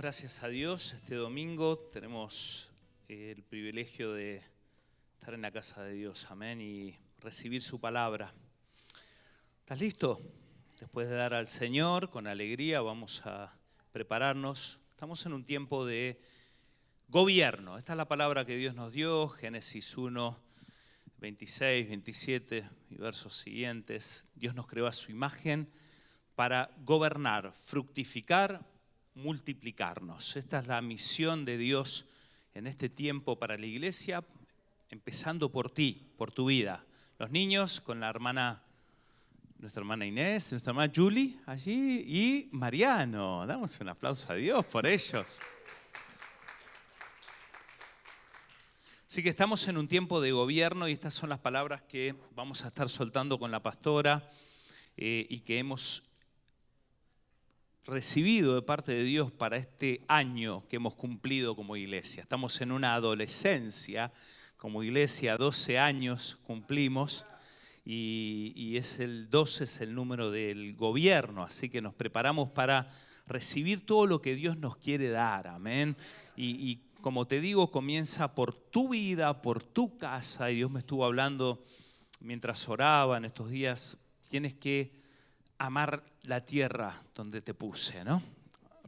gracias a Dios. Este domingo tenemos el privilegio de estar en la casa de Dios, amén, y recibir su palabra. ¿Estás listo? Después de dar al Señor con alegría, vamos a prepararnos. Estamos en un tiempo de gobierno. Esta es la palabra que Dios nos dio, Génesis 1, 26, 27 y versos siguientes. Dios nos creó a su imagen para gobernar, fructificar, multiplicarnos. Esta es la misión de Dios en este tiempo para la iglesia, empezando por ti, por tu vida. Los niños con la hermana, nuestra hermana Inés, nuestra hermana Julie allí y Mariano. Damos un aplauso a Dios por ellos. Así que estamos en un tiempo de gobierno y estas son las palabras que vamos a estar soltando con la pastora y que hemos recibido de parte de Dios para este año que hemos cumplido como iglesia. Estamos en una adolescencia como iglesia, 12 años cumplimos y el 12 es el número del gobierno, así que nos preparamos para recibir todo lo que Dios nos quiere dar, amén. Y como te digo, comienza por tu vida, por tu casa, y Dios me estuvo hablando mientras oraba en estos días, tienes que amar la tierra donde te puse, ¿no?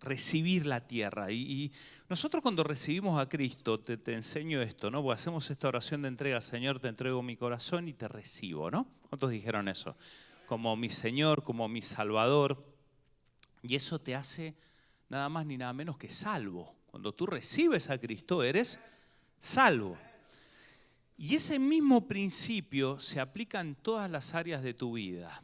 Recibir la tierra. Y nosotros cuando recibimos a Cristo, te enseño esto, ¿no? Porque hacemos esta oración de entrega, Señor, te entrego mi corazón y te recibo, ¿no? ¿Cuántos dijeron eso? Como mi Señor, como mi Salvador. Y eso te hace nada más ni nada menos que salvo. Cuando tú recibes a Cristo, eres salvo. Y ese mismo principio se aplica en todas las áreas de tu vida.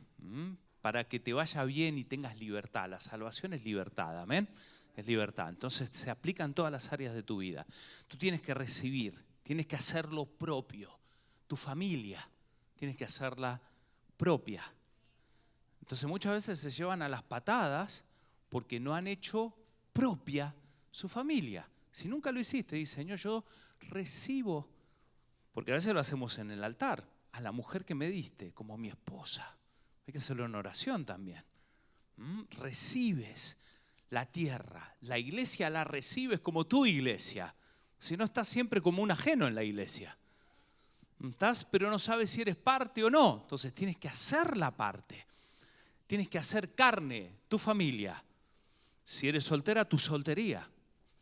Para que te vaya bien y tengas libertad. La salvación es libertad, amén. Es libertad. Entonces se aplica en todas las áreas de tu vida. Tú tienes que recibir, tienes que hacerlo propio. Tu familia tienes que hacerla propia. Entonces muchas veces se llevan a las patadas porque no han hecho propia su familia. Si nunca lo hiciste, dice, Señor, yo recibo, porque a veces lo hacemos en el altar, a la mujer que me diste como mi esposa. Hay que hacerlo en oración también. Recibes la tierra. La iglesia la recibes como tu iglesia. Si no, estás siempre como un ajeno en la iglesia. Estás, pero no sabes si eres parte o no. Entonces tienes que hacer la parte. Tienes que hacer carne, tu familia. Si eres soltera, tu soltería.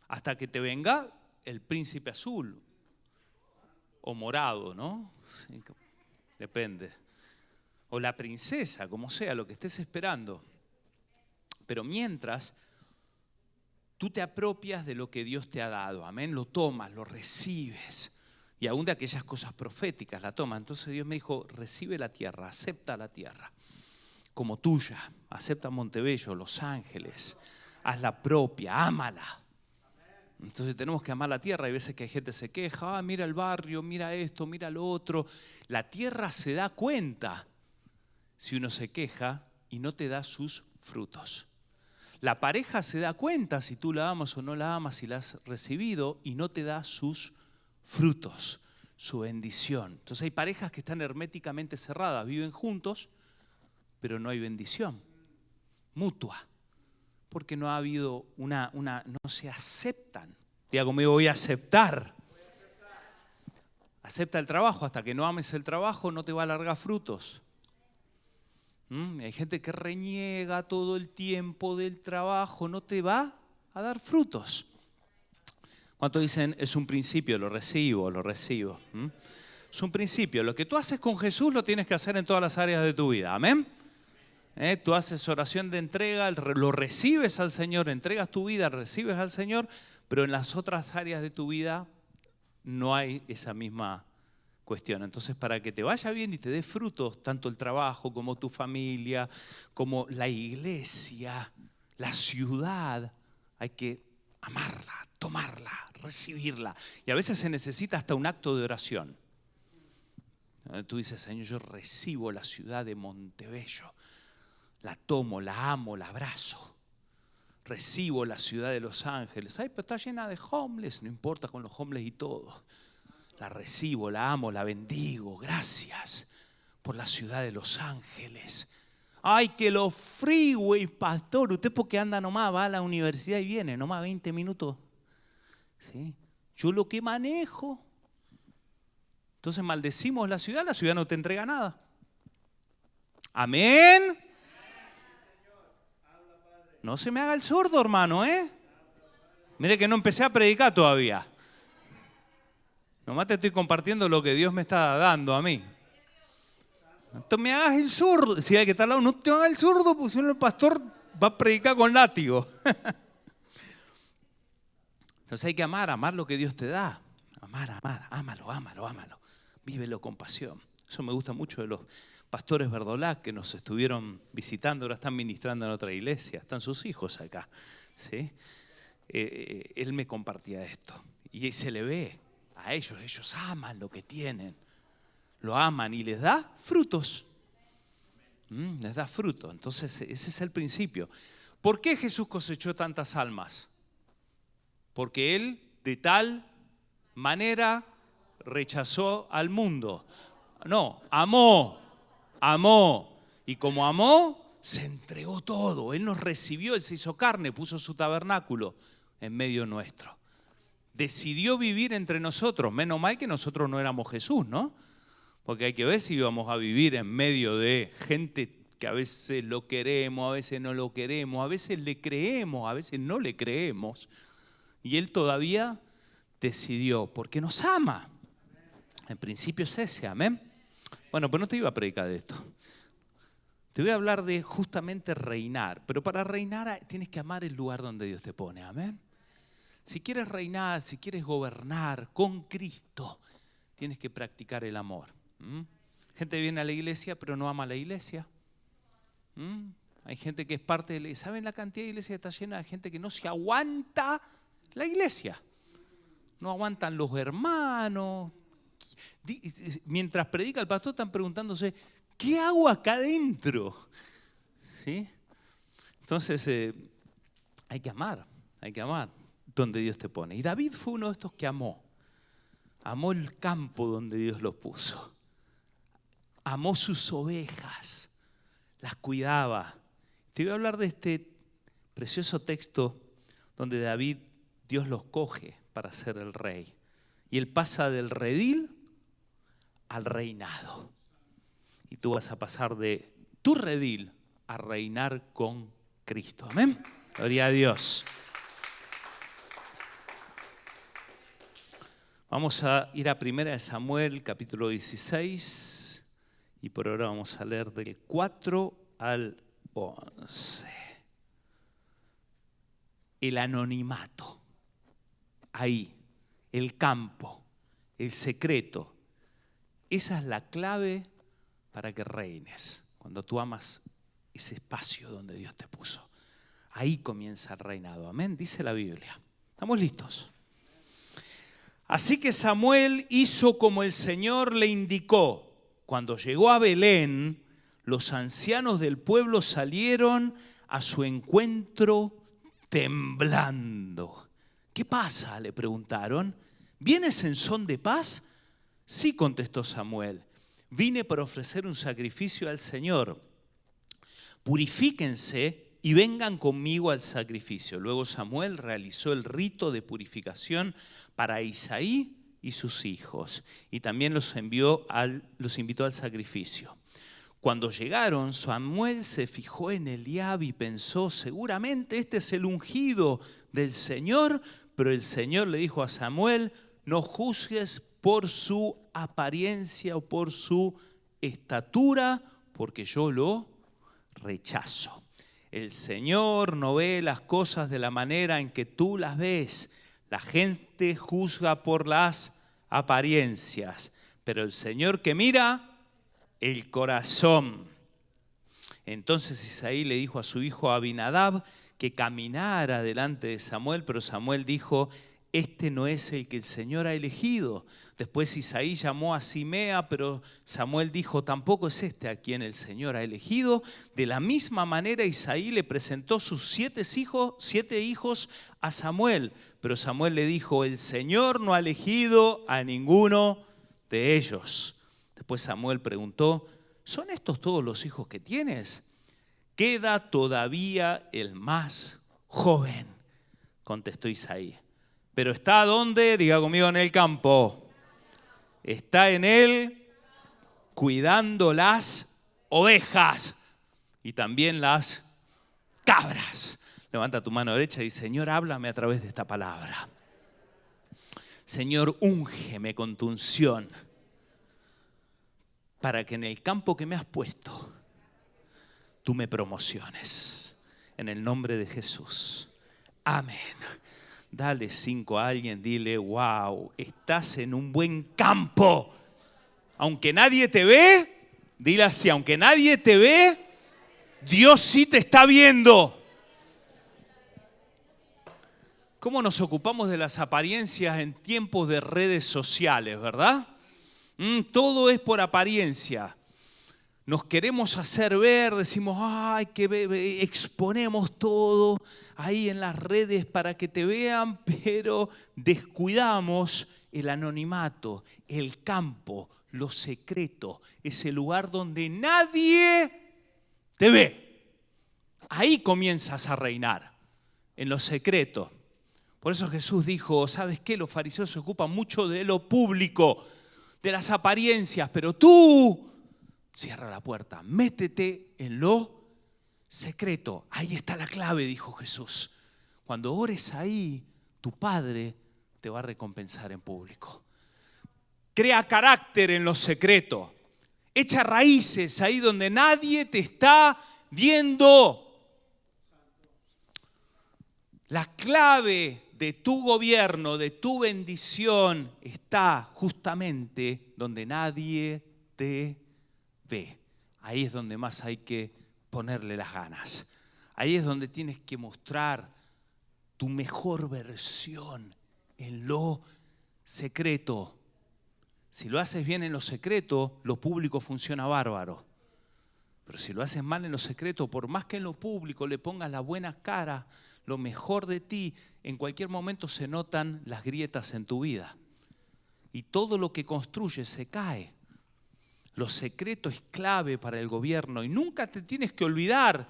Hasta que te venga el príncipe azul. O morado, ¿no? Depende. O la princesa, como sea, lo que estés esperando. Pero mientras, tú te apropias de lo que Dios te ha dado, amén, lo tomas, lo recibes. Y aún de aquellas cosas proféticas la tomas. Entonces Dios me dijo, recibe la tierra, acepta la tierra como tuya. Acepta Montebello, Los Ángeles, hazla propia, ámala. Entonces tenemos que amar la tierra. Hay veces que hay gente que se queja, mira el barrio, mira esto, mira lo otro. La tierra se da cuenta si uno se queja y no te da sus frutos. La pareja se da cuenta si tú la amas o no la amas, si la has recibido y no te da sus frutos, su bendición. Entonces hay parejas que están herméticamente cerradas, viven juntos, pero no hay bendición mutua, porque no ha habido no se aceptan. Diga conmigo, voy a aceptar. Acepta el trabajo, hasta que no ames el trabajo no te va a largar frutos. Hay gente que reniega todo el tiempo del trabajo, no te va a dar frutos. ¿Cuántos dicen, es un principio, lo recibo? Es un principio. Lo que tú haces con Jesús lo tienes que hacer en todas las áreas de tu vida. Amén. Tú haces oración de entrega, lo recibes al Señor, entregas tu vida, recibes al Señor, pero en las otras áreas de tu vida no hay esa misma cuestión. Entonces, para que te vaya bien y te dé frutos, tanto el trabajo como tu familia, como la iglesia, la ciudad, hay que amarla, tomarla, recibirla. Y a veces se necesita hasta un acto de oración. Tú dices, Señor, yo recibo la ciudad de Montebello. La tomo, la amo, la abrazo. Recibo la ciudad de Los Ángeles. Ay, pero está llena de homeless. No importa con los homeless y todo. La recibo, la amo, la bendigo. Gracias por la ciudad de Los Ángeles. Ay, que los freeways, pastor. Usted porque anda nomás, va a la universidad y viene, nomás 20 minutos. ¿Sí? Yo lo que manejo. Entonces maldecimos la ciudad no te entrega nada. Amén. No se me haga el sordo, hermano, ¿eh? Mire que no empecé a predicar todavía. Nomás te estoy compartiendo lo que Dios me está dando a mí. No te me hagas el sordo. Si hay que estar al lado, no te hagas el sordo, porque si no el pastor va a predicar con látigo. Entonces hay que amar lo que Dios te da. Amar, ámalo. Vívelo con pasión. Eso me gusta mucho de los pastores Verdolac que nos estuvieron visitando, ahora están ministrando en otra iglesia, están sus hijos acá. ¿Sí? Él me compartía esto y se le ve a ellos aman lo que tienen, lo aman y les da frutos. Les da fruto. Entonces ese es el principio. ¿Por qué Jesús cosechó tantas almas? Porque Él de tal manera rechazó al mundo. No, amó. Y como amó, se entregó todo. Él nos recibió, Él se hizo carne, puso su tabernáculo en medio nuestro. Decidió vivir entre nosotros. Menos mal que nosotros no éramos Jesús, ¿no? Porque hay que ver si íbamos a vivir en medio de gente que a veces lo queremos, a veces no lo queremos, a veces le creemos, a veces no le creemos. Y Él todavía decidió, porque nos ama. En principio es ese, amén. Bueno, pues no te iba a predicar de esto. Te voy a hablar de justamente reinar. Pero para reinar tienes que amar el lugar donde Dios te pone, amén. Si quieres reinar, si quieres gobernar con Cristo, tienes que practicar el amor. Gente viene a la iglesia, pero no ama la iglesia. Hay gente que es parte de la iglesia. ¿Saben la cantidad de iglesia que está llena de gente que no se aguanta la iglesia? No aguantan los hermanos. Mientras predica el pastor están preguntándose, ¿qué hago acá adentro? ¿Sí? Entonces hay que amar donde Dios te pone. Y David fue uno de estos que amó el campo donde Dios lo puso. Amó sus ovejas, las cuidaba. Te voy a hablar de este precioso texto donde David, Dios los coge para ser el rey. Y él pasa del redil al reinado. Y tú vas a pasar de tu redil a reinar con Cristo. Amén. Gloria a Dios. Vamos a ir a 1 Samuel, capítulo 16. Y por ahora vamos a leer del 4 al 11. El anonimato. Ahí. El campo, el secreto, esa es la clave para que reines. Cuando tú amas ese espacio donde Dios te puso, ahí comienza el reinado. Amén, dice la Biblia. ¿Estamos listos? Así que Samuel hizo como el Señor le indicó. Cuando llegó a Belén, los ancianos del pueblo salieron a su encuentro temblando. ¿Qué pasa?, le preguntaron. ¿Vienes en son de paz? Sí, contestó Samuel. Vine para ofrecer un sacrificio al Señor. Purifíquense y vengan conmigo al sacrificio. Luego Samuel realizó el rito de purificación para Isaí y sus hijos. Y también los invitó al sacrificio. Cuando llegaron, Samuel se fijó en Eliab y pensó, seguramente este es el ungido del Señor. Pero el Señor le dijo a Samuel, no juzgues por su apariencia o por su estatura, porque yo lo rechazo. El Señor no ve las cosas de la manera en que tú las ves. La gente juzga por las apariencias, pero el Señor que mira el corazón. Entonces Isaí le dijo a su hijo Abinadab que caminara delante de Samuel, pero Samuel dijo, este no es el que el Señor ha elegido. Después Isaí llamó a Simea, pero Samuel dijo, tampoco es este a quien el Señor ha elegido. De la misma manera Isaí le presentó sus 7 hijos a Samuel, pero Samuel le dijo, el Señor no ha elegido a ninguno de ellos. Después Samuel preguntó, ¿son estos todos los hijos que tienes? queda todavía el más joven, contestó Isaías. Pero ¿está dónde? Diga conmigo, en el campo. Está en él cuidando las ovejas y también las cabras. Levanta tu mano derecha y Señor, háblame a través de esta palabra. Señor, úngeme con tu unción para que en el campo que me has puesto tú me promociones. En el nombre de Jesús. Amén. Dale 5 a alguien, dile, wow, estás en un buen campo. Aunque nadie te ve, dile así, aunque nadie te ve, Dios sí te está viendo. ¿Cómo nos ocupamos de las apariencias en tiempos de redes sociales, verdad? Todo es por apariencia. Nos queremos hacer ver, decimos, ay, que exponemos todo ahí en las redes para que te vean, pero descuidamos el anonimato, el campo, lo secreto, ese lugar donde nadie te ve. Ahí comienzas a reinar, en lo secreto. Por eso Jesús dijo, ¿sabes qué? Los fariseos se ocupan mucho de lo público, de las apariencias, pero tú cierra la puerta, métete en lo secreto. Ahí está la clave, dijo Jesús. Cuando ores ahí, tu Padre te va a recompensar en público. Crea carácter en lo secreto. Echa raíces ahí donde nadie te está viendo. La clave de tu gobierno, de tu bendición, está justamente donde nadie te ve. Ahí es donde más hay que ponerle las ganas. Ahí es donde tienes que mostrar tu mejor versión en lo secreto. Si lo haces bien en lo secreto, lo público funciona bárbaro. Pero si lo haces mal en lo secreto, por más que en lo público le pongas la buena cara, lo mejor de ti, en cualquier momento se notan las grietas en tu vida. Y todo lo que construyes se cae. Lo secreto es clave para el gobierno y nunca te tienes que olvidar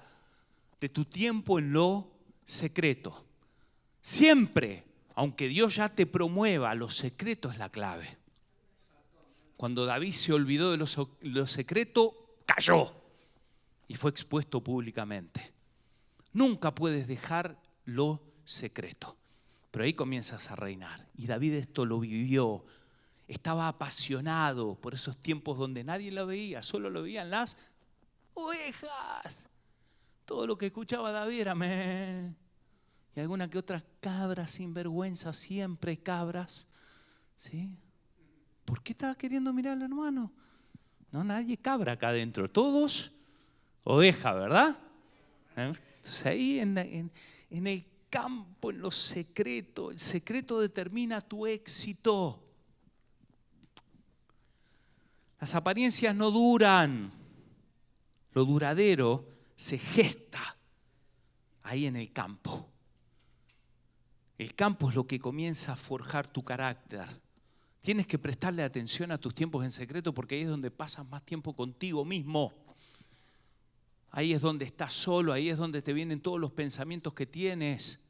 de tu tiempo en lo secreto. Siempre, aunque Dios ya te promueva, lo secreto es la clave. Cuando David se olvidó de lo secreto, cayó y fue expuesto públicamente. Nunca puedes dejar lo secreto, pero ahí comienzas a reinar. Y David esto lo vivió. Estaba apasionado por esos tiempos donde nadie lo veía, solo lo veían las ovejas. Todo lo que escuchaba David era meh. Y alguna que otra cabra sin vergüenza, siempre cabras. ¿Sí? ¿Por qué estaba queriendo mirar al hermano? No, nadie cabra acá adentro, todos oveja, ¿verdad? Entonces ahí en el campo, en lo secreto, el secreto determina tu éxito. Las apariencias no duran. Lo duradero se gesta ahí en el campo. El campo es lo que comienza a forjar tu carácter. Tienes que prestarle atención a tus tiempos en secreto porque ahí es donde pasas más tiempo contigo mismo. Ahí es donde estás solo, ahí es donde te vienen todos los pensamientos que tienes.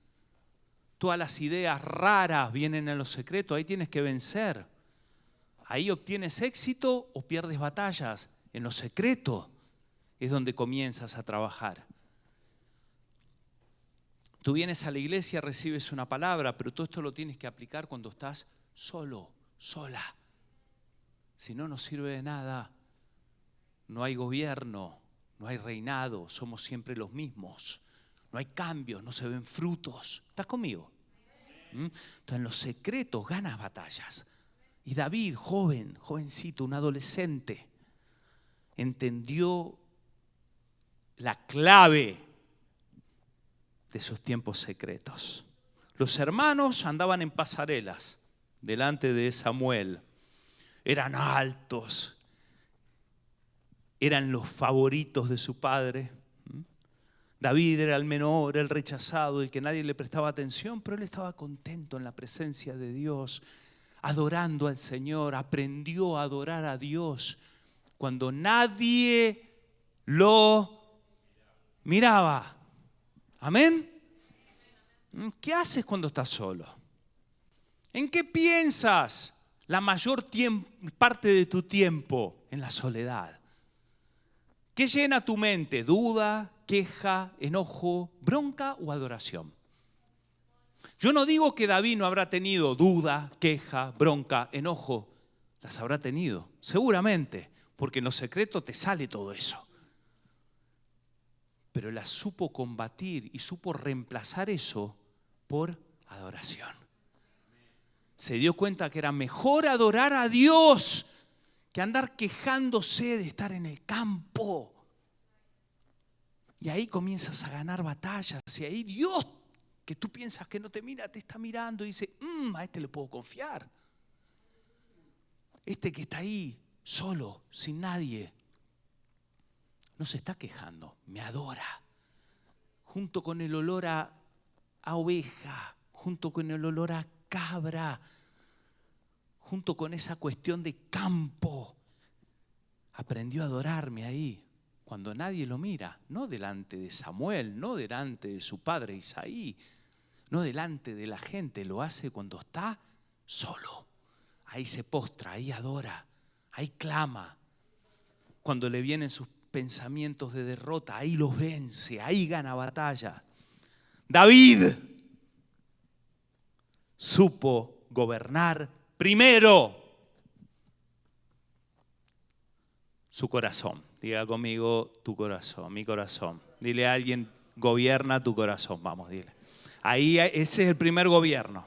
Todas las ideas raras vienen en lo secreto, ahí tienes que vencer. Ahí obtienes éxito o pierdes batallas. En lo secreto es donde comienzas a trabajar. Tú vienes a la iglesia, recibes una palabra, pero todo esto lo tienes que aplicar cuando estás solo, sola. Si no, no sirve de nada. No hay gobierno, no hay reinado, somos siempre los mismos. No hay cambios, no se ven frutos. ¿Estás conmigo? Entonces en los secretos ganas batallas. Y David, jovencito, un adolescente, entendió la clave de esos tiempos secretos. Los hermanos andaban en pasarelas delante de Samuel. Eran altos, eran los favoritos de su padre. David era el menor, el rechazado, el que nadie le prestaba atención, pero él estaba contento en la presencia de Dios, adorando al Señor. Aprendió a adorar a Dios cuando nadie lo miraba. ¿Amén? ¿Qué haces cuando estás solo? ¿En qué piensas la mayor parte de tu tiempo? En la soledad. ¿Qué llena tu mente? ¿Duda, queja, enojo, bronca o adoración? Yo no digo que David no habrá tenido duda, queja, bronca, enojo. Las habrá tenido, seguramente, porque en lo secreto te sale todo eso. Pero las supo combatir y supo reemplazar eso por adoración. Se dio cuenta que era mejor adorar a Dios que andar quejándose de estar en el campo. Y ahí comienzas a ganar batallas. Y ahí Dios, que tú piensas que no te mira, te está mirando y dice, a este le puedo confiar. Este que está ahí, solo, sin nadie, no se está quejando, me adora. Junto con el olor a oveja, junto con el olor a cabra, junto con esa cuestión de campo, aprendió a adorarme ahí, cuando nadie lo mira, no delante de Samuel, no delante de su padre Isaí, no delante de la gente, lo hace cuando está solo. Ahí se postra, ahí adora, ahí clama. Cuando le vienen sus pensamientos de derrota, ahí los vence, ahí gana batalla. David supo gobernar primero su corazón. Diga conmigo, tu corazón, mi corazón. Dile a alguien, gobierna tu corazón, vamos, dile. Ahí ese es el primer gobierno.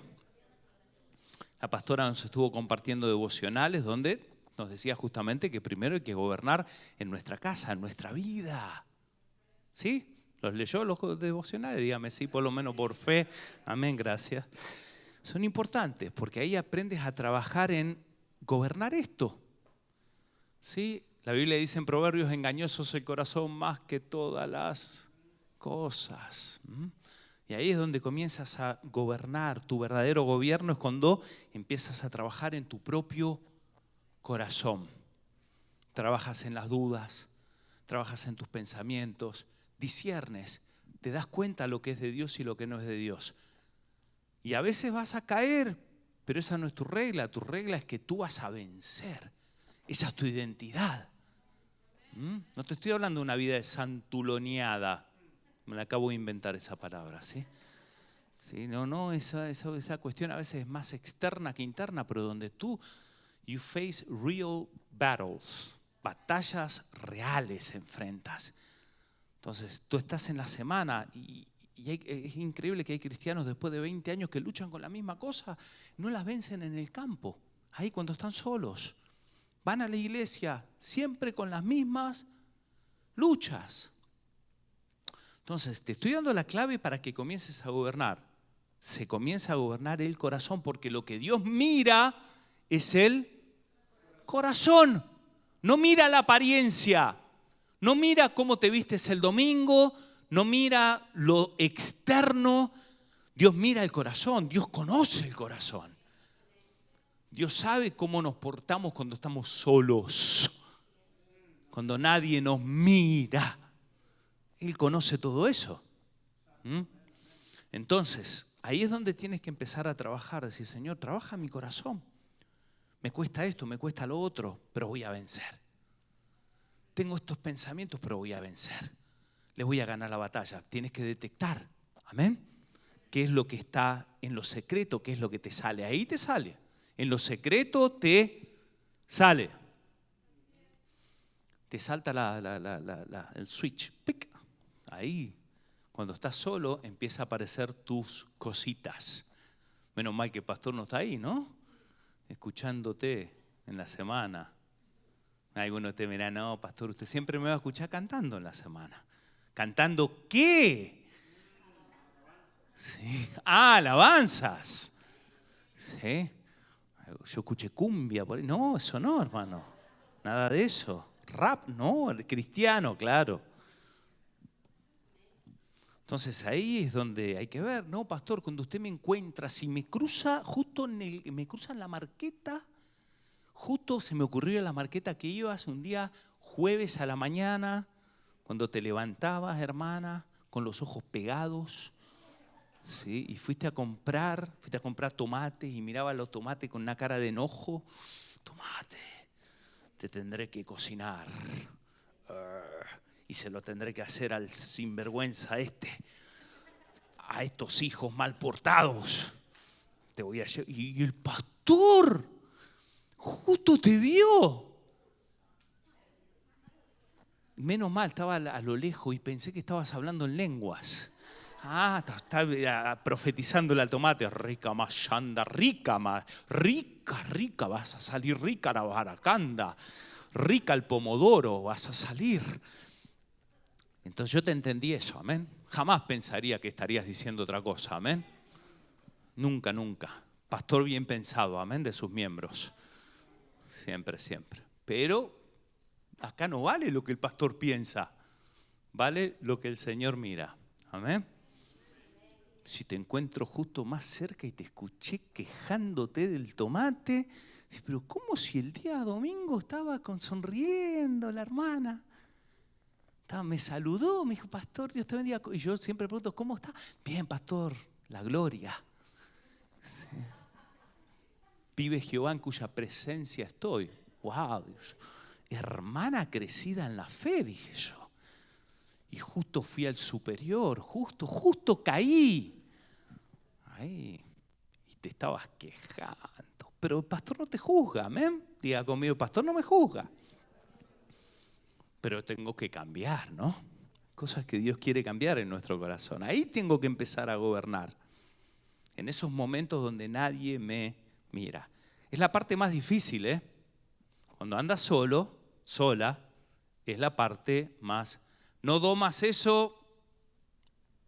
La pastora nos estuvo compartiendo devocionales donde nos decía justamente que primero hay que gobernar en nuestra casa, en nuestra vida. ¿Sí? ¿Los leyó los devocionales? Dígame sí, por lo menos por fe. Amén, gracias. Son importantes porque ahí aprendes a trabajar en gobernar esto. ¿Sí? La Biblia dice en Proverbios, engañoso es el corazón más que todas las cosas. Y ahí es donde comienzas a gobernar. Tu verdadero gobierno es cuando empiezas a trabajar en tu propio corazón. Trabajas en las dudas, trabajas en tus pensamientos, disciernes, te das cuenta lo que es de Dios y lo que no es de Dios. Y a veces vas a caer, pero esa no es tu regla es que tú vas a vencer. Esa es tu identidad. No te estoy hablando de una vida de santuloneada. Me la acabo de inventar esa palabra, ¿sí? Sí, no, esa cuestión a veces es más externa que interna, pero donde you face real battles, batallas reales enfrentas. Entonces, tú estás en la semana y es increíble que hay cristianos después de 20 años que luchan con la misma cosa, no las vencen en el campo, ahí cuando están solos. Van a la iglesia siempre con las mismas luchas. Entonces, te estoy dando la clave para que comiences a gobernar. Se comienza a gobernar el corazón porque lo que Dios mira es el corazón. No mira la apariencia, no mira cómo te vistes el domingo, no mira lo externo. Dios mira el corazón, Dios conoce el corazón. Dios sabe cómo nos portamos cuando estamos solos, cuando nadie nos mira. Él conoce todo eso. Entonces, ahí es donde tienes que empezar a trabajar. Decir, Señor, trabaja mi corazón. Me cuesta esto, me cuesta lo otro, pero voy a vencer. Tengo estos pensamientos, pero voy a vencer. Les voy a ganar la batalla. Tienes que detectar, amén, qué es lo que está en lo secreto, qué es lo que te sale. Ahí te sale. En lo secreto te sale. Te salta el switch. ¡Pic! Ahí, cuando estás solo, empieza a aparecer tus cositas. Menos mal que el pastor no está ahí, ¿no? Escuchándote en la semana. Alguno te dirá, no, pastor, usted siempre me va a escuchar cantando en la semana. ¿Cantando qué? Sí. Alabanzas. Sí. Yo escuché cumbia por ahí. No, eso no, hermano. Nada de eso. Rap, no, el cristiano, claro. Entonces ahí es donde hay que ver, no, pastor, cuando usted me encuentra, si me cruza me cruza en la marqueta, justo se me ocurrió en la marqueta que iba hace un día jueves a la mañana, Cuando te levantabas, hermana, con los ojos pegados, ¿sí? Y fuiste a comprar tomates y mirabas los tomates con una cara de enojo. Tomate, te tendré que cocinar. Y se lo tendré que hacer al sinvergüenza a estos hijos mal portados. Te voy a llevar. Y el pastor justo te vio. Menos mal, estaba a lo lejos y pensé que estabas hablando en lenguas. Está profetizándole al tomate. Rica machanda, rica, vas a salir rica la baracanda. Rica el pomodoro, vas a salir. Entonces yo te entendí eso, amén. Jamás pensaría que estarías diciendo otra cosa, amén. Nunca, nunca. Pastor bien pensado, amén, de sus miembros. Siempre, siempre. Pero acá no vale lo que el pastor piensa, vale lo que el Señor mira, amén. Si te encuentro justo más cerca y te escuché quejándote del tomate, pero ¿cómo si el día domingo estaba sonriendo la hermana? Me saludó, me dijo, pastor, Dios te bendiga. Y yo siempre pregunto, ¿cómo está? Bien, pastor, la gloria. Sí. Vive Jehová en cuya presencia estoy. Wow, Dios. Hermana crecida en la fe, dije yo. Y justo fui al superior, justo caí. Ahí. Y te estabas quejando. Pero el pastor no te juzga, amén. Diga conmigo, el pastor no me juzga. Pero tengo que cambiar, ¿no? Cosas que Dios quiere cambiar en nuestro corazón. Ahí tengo que empezar a gobernar. En esos momentos donde nadie me mira. Es la parte más difícil, ¿eh? Cuando andas solo, sola, es la parte más... No domas eso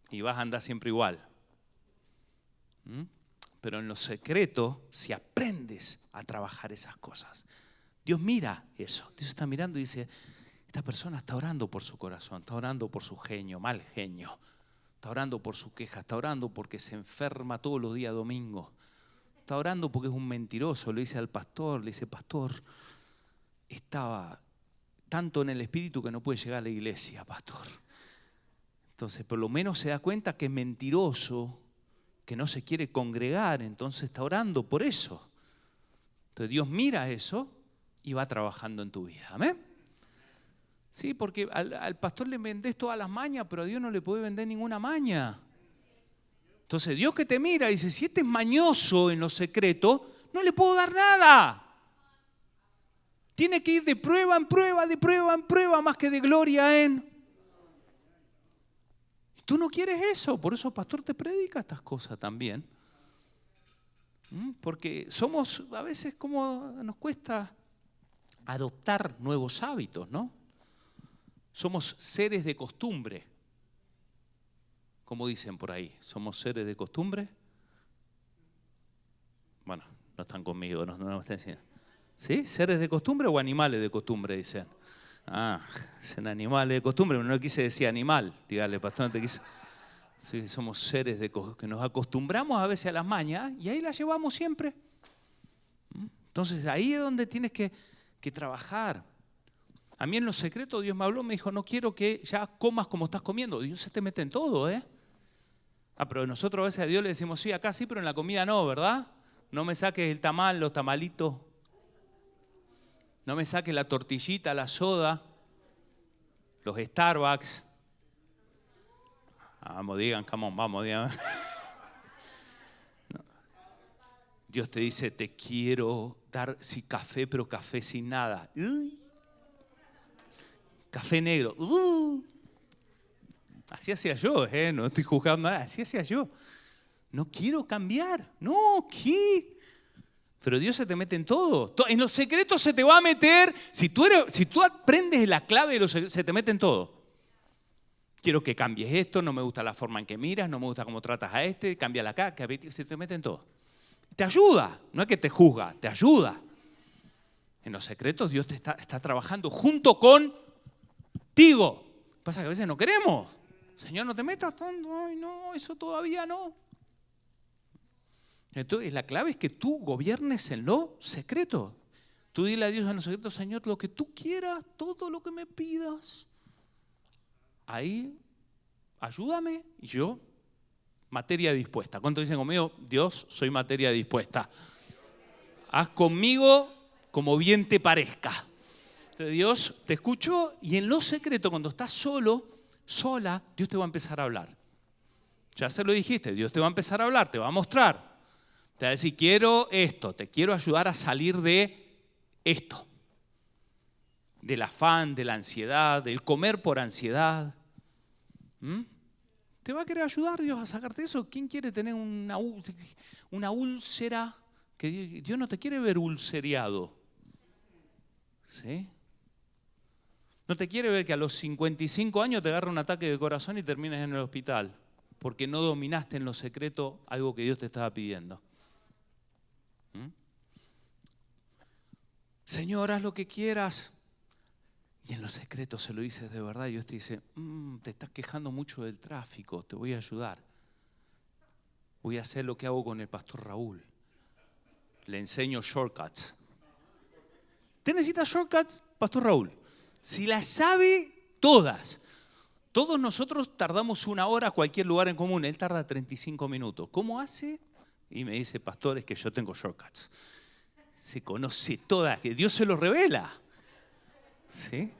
y vas a andar siempre igual. Pero en lo secreto, si aprendes a trabajar esas cosas, Dios mira eso. Dios está mirando y dice... Esta persona está orando por su corazón, está orando por su genio, mal genio. Está orando por su queja, está orando porque se enferma todos los días domingo. Está orando porque es un mentiroso. Le dice al pastor, le dice, pastor, estaba tanto en el espíritu que no puede llegar a la iglesia, pastor. Entonces, por lo menos se da cuenta que es mentiroso, que no se quiere congregar, entonces está orando por eso. Entonces Dios mira eso y va trabajando en tu vida. Amén. Sí, porque al pastor le vendés todas las mañas, pero a Dios no le puede vender ninguna maña. Entonces Dios que te mira dice, si este es mañoso en lo secreto, no le puedo dar nada. Tiene que ir de prueba en prueba, de prueba en prueba, más que de gloria en... Y tú no quieres eso, por eso el pastor te predica estas cosas también. Porque somos, a veces como nos cuesta adoptar nuevos hábitos, ¿no? Somos seres de costumbre. Como dicen por ahí, ¿somos seres de costumbre? Bueno, no están conmigo, no me están diciendo. ¿Sí? ¿Seres de costumbre o animales de costumbre? Dicen. Son animales de costumbre, no quise decir animal. Dígale, pastor, no te quise. Sí, somos seres que nos acostumbramos a veces a las mañas y ahí las llevamos siempre. Entonces ahí es donde tienes que trabajar. A mí en lo secreto Dios me habló, me dijo, no quiero que ya comas como estás comiendo. Dios se te mete en todo, ¿eh? Pero nosotros a veces a Dios le decimos, sí, acá sí, pero en la comida no, ¿verdad? No me saques el tamal, los tamalitos. No me saques la tortillita, la soda, los Starbucks. Vamos, digan, vamos, digan. No. Dios te dice, te quiero dar, sí, café, pero café sin nada. Café negro. Así hacía yo, no estoy juzgando nada, así hacía yo. No quiero cambiar, no, ¿qué? Pero Dios se te mete en todo. En los secretos se te va a meter, si tú aprendes la clave de los secretos, se te mete en todo. Quiero que cambies esto, no me gusta la forma en que miras, no me gusta cómo tratas a este, cámbiala acá, se te mete en todo. Te ayuda, no es que te juzga, te ayuda. En los secretos Dios te está trabajando junto contigo. Pasa que a veces no queremos. Señor, no te metas tanto, ay no, eso todavía no. Entonces la clave es que tú gobiernes en lo secreto. Tú dile a Dios en lo secreto, Señor, lo que tú quieras, todo lo que me pidas. ahí, ayúdame y yo, materia dispuesta. ¿Cuántos dicen conmigo? Dios, soy materia dispuesta. Haz conmigo como bien te parezca. Entonces Dios te escuchó y en lo secreto, cuando estás solo, sola, Dios te va a empezar a hablar. Ya se lo dijiste, Dios te va a empezar a hablar, te va a mostrar. Te va a decir, quiero esto, te quiero ayudar a salir de esto. Del afán, de la ansiedad, del comer por ansiedad. ¿Te va a querer ayudar Dios a sacarte eso? ¿Quién quiere tener una úlcera? Que Dios no te quiere ver ulceriado. ¿Sí? No te quiere ver que a los 55 años te agarre un ataque de corazón y termines en el hospital, porque no dominaste en lo secreto algo que Dios te estaba pidiendo. Señor, haz lo que quieras. Y en lo secreto se lo dices de verdad y Dios te dice, te estás quejando mucho del tráfico, te voy a ayudar. Voy a hacer lo que hago con el pastor Raúl. Le enseño shortcuts. ¿Te necesitas shortcuts, pastor Raúl? Si las sabe todas. Todos nosotros tardamos 1 hora a cualquier lugar en común. Él tarda 35 minutos. ¿Cómo hace? Y me dice, pastor, es que yo tengo shortcuts. Se conoce todas, que Dios se los revela. ¿Sí?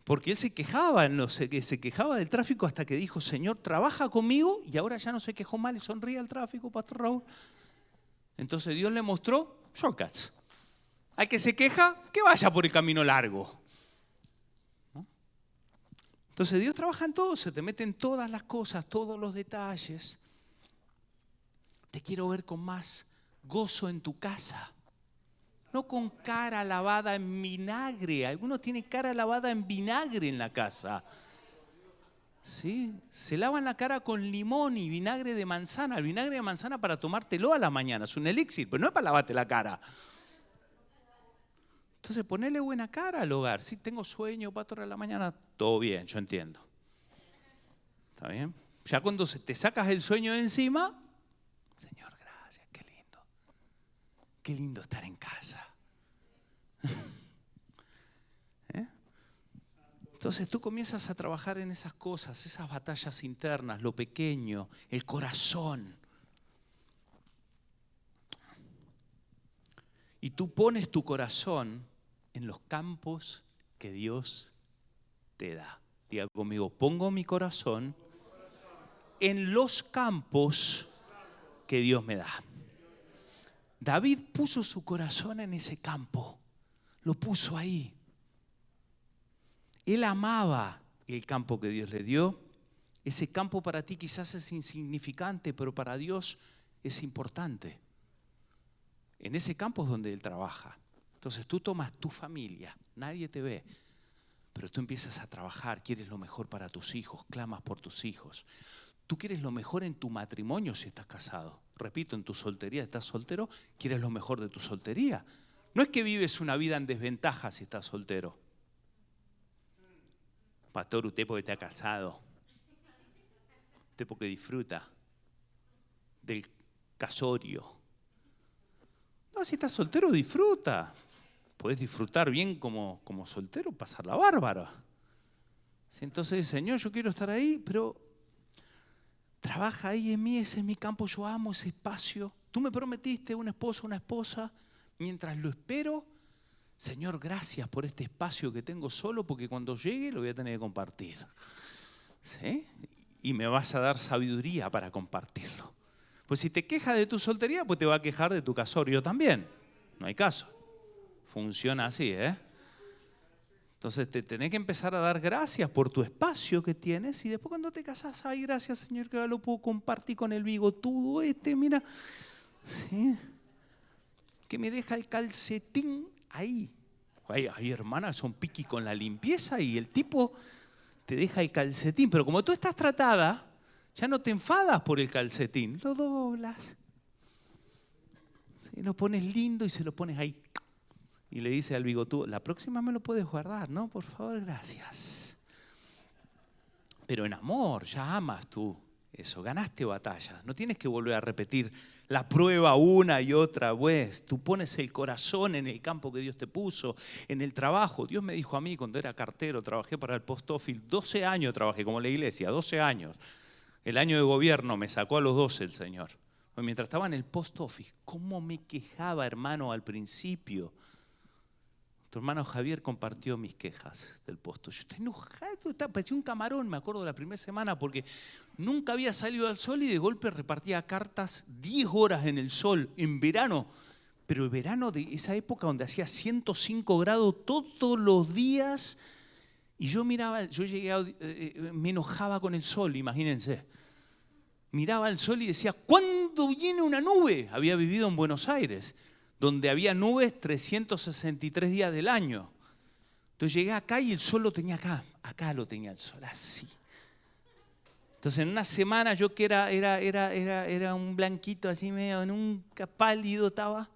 Porque él se quejaba del tráfico hasta que dijo, Señor, trabaja conmigo, y ahora ya no se quejó mal y sonríe al tráfico, pastor Raúl. Entonces Dios le mostró shortcuts. Al que se queja, que vaya por el camino largo. ¿No? Entonces Dios trabaja en todo, se te mete en todas las cosas, todos los detalles. Te quiero ver con más gozo en tu casa. No con cara lavada en vinagre. Algunos tienen cara lavada en vinagre en la casa. ¿Sí? Se lavan la cara con limón y vinagre de manzana. El vinagre de manzana para tomártelo a la mañana. Es un elixir, pero no es para lavarte la cara. Entonces ponele buena cara al hogar. Si tengo sueño, 4 horas de la mañana, todo bien, yo entiendo. ¿Está bien? Ya cuando te sacas el sueño de encima, Señor, gracias, qué lindo. Qué lindo estar en casa. Entonces tú comienzas a trabajar en esas cosas, esas batallas internas, lo pequeño, el corazón. Y tú pones tu corazón en los campos que Dios te da. Diga conmigo, pongo mi corazón en los campos que Dios me da. David puso su corazón en ese campo, lo puso ahí. Él amaba el campo que Dios le dio. Ese campo para ti quizás es insignificante, pero para Dios es importante. En ese campo es donde Él trabaja. Entonces tú tomas tu familia, nadie te ve, pero tú empiezas a trabajar, quieres lo mejor para tus hijos, clamas por tus hijos. Tú quieres lo mejor en tu matrimonio si estás casado. Repito, en tu soltería, estás soltero, quieres lo mejor de tu soltería. No es que vives una vida en desventaja si estás soltero. Pastor, usted porque está casado. Usted porque disfruta del casorio. No, si estás soltero, disfruta. Podés disfrutar bien como soltero, pasarla bárbara. Entonces, Señor, yo quiero estar ahí, pero trabaja ahí en mí, ese es mi campo, yo amo ese espacio. Tú me prometiste un esposo, una esposa. Mientras lo espero, Señor, gracias por este espacio que tengo solo, porque cuando llegue lo voy a tener que compartir. ¿Sí? Y me vas a dar sabiduría para compartirlo. Pues si te quejas de tu soltería, pues te va a quejar de tu casorio también. No hay caso. Funciona así, ¿eh? Entonces te tenés que empezar a dar gracias por tu espacio que tienes y después cuando te casas, ay, gracias Señor que ahora lo puedo compartir con el bigotudo mira. ¿Sí? Que me deja el calcetín ahí. Hay hermanas son piqui con la limpieza y el tipo te deja el calcetín. Pero como tú estás tratada, ya no te enfadas por el calcetín. Lo doblas. ¿Sí? Lo pones lindo y se lo pones ahí. Y le dice al bigotudo, la próxima me lo puedes guardar, ¿no? Por favor, gracias. Pero en amor, ya amas tú eso, ganaste batallas. No tienes que volver a repetir la prueba una y otra vez. Tú pones el corazón en el campo que Dios te puso, en el trabajo. Dios me dijo a mí cuando era cartero, trabajé para el Post Office, 12 años trabajé como la iglesia, 12 años. El año de gobierno me sacó a los 12 el Señor. Mientras estaba en el Post Office, ¿cómo me quejaba, hermano, al principio? Tu hermano Javier compartió mis quejas del Post Office. Yo estaba enojado, parecía un camarón, me acuerdo de la primera semana, porque nunca había salido al sol y de golpe repartía cartas 10 horas en el sol, en verano. Pero el verano de esa época donde hacía 105 grados todos los días. Y yo miraba, me enojaba con el sol, imagínense. Miraba el sol y decía, ¿cuándo viene una nube? Había vivido en Buenos Aires, donde había nubes 363 días del año. Entonces llegué acá y el sol lo tenía acá lo tenía el sol, así. Entonces en una semana yo que era un blanquito así medio, en un pálido estaba.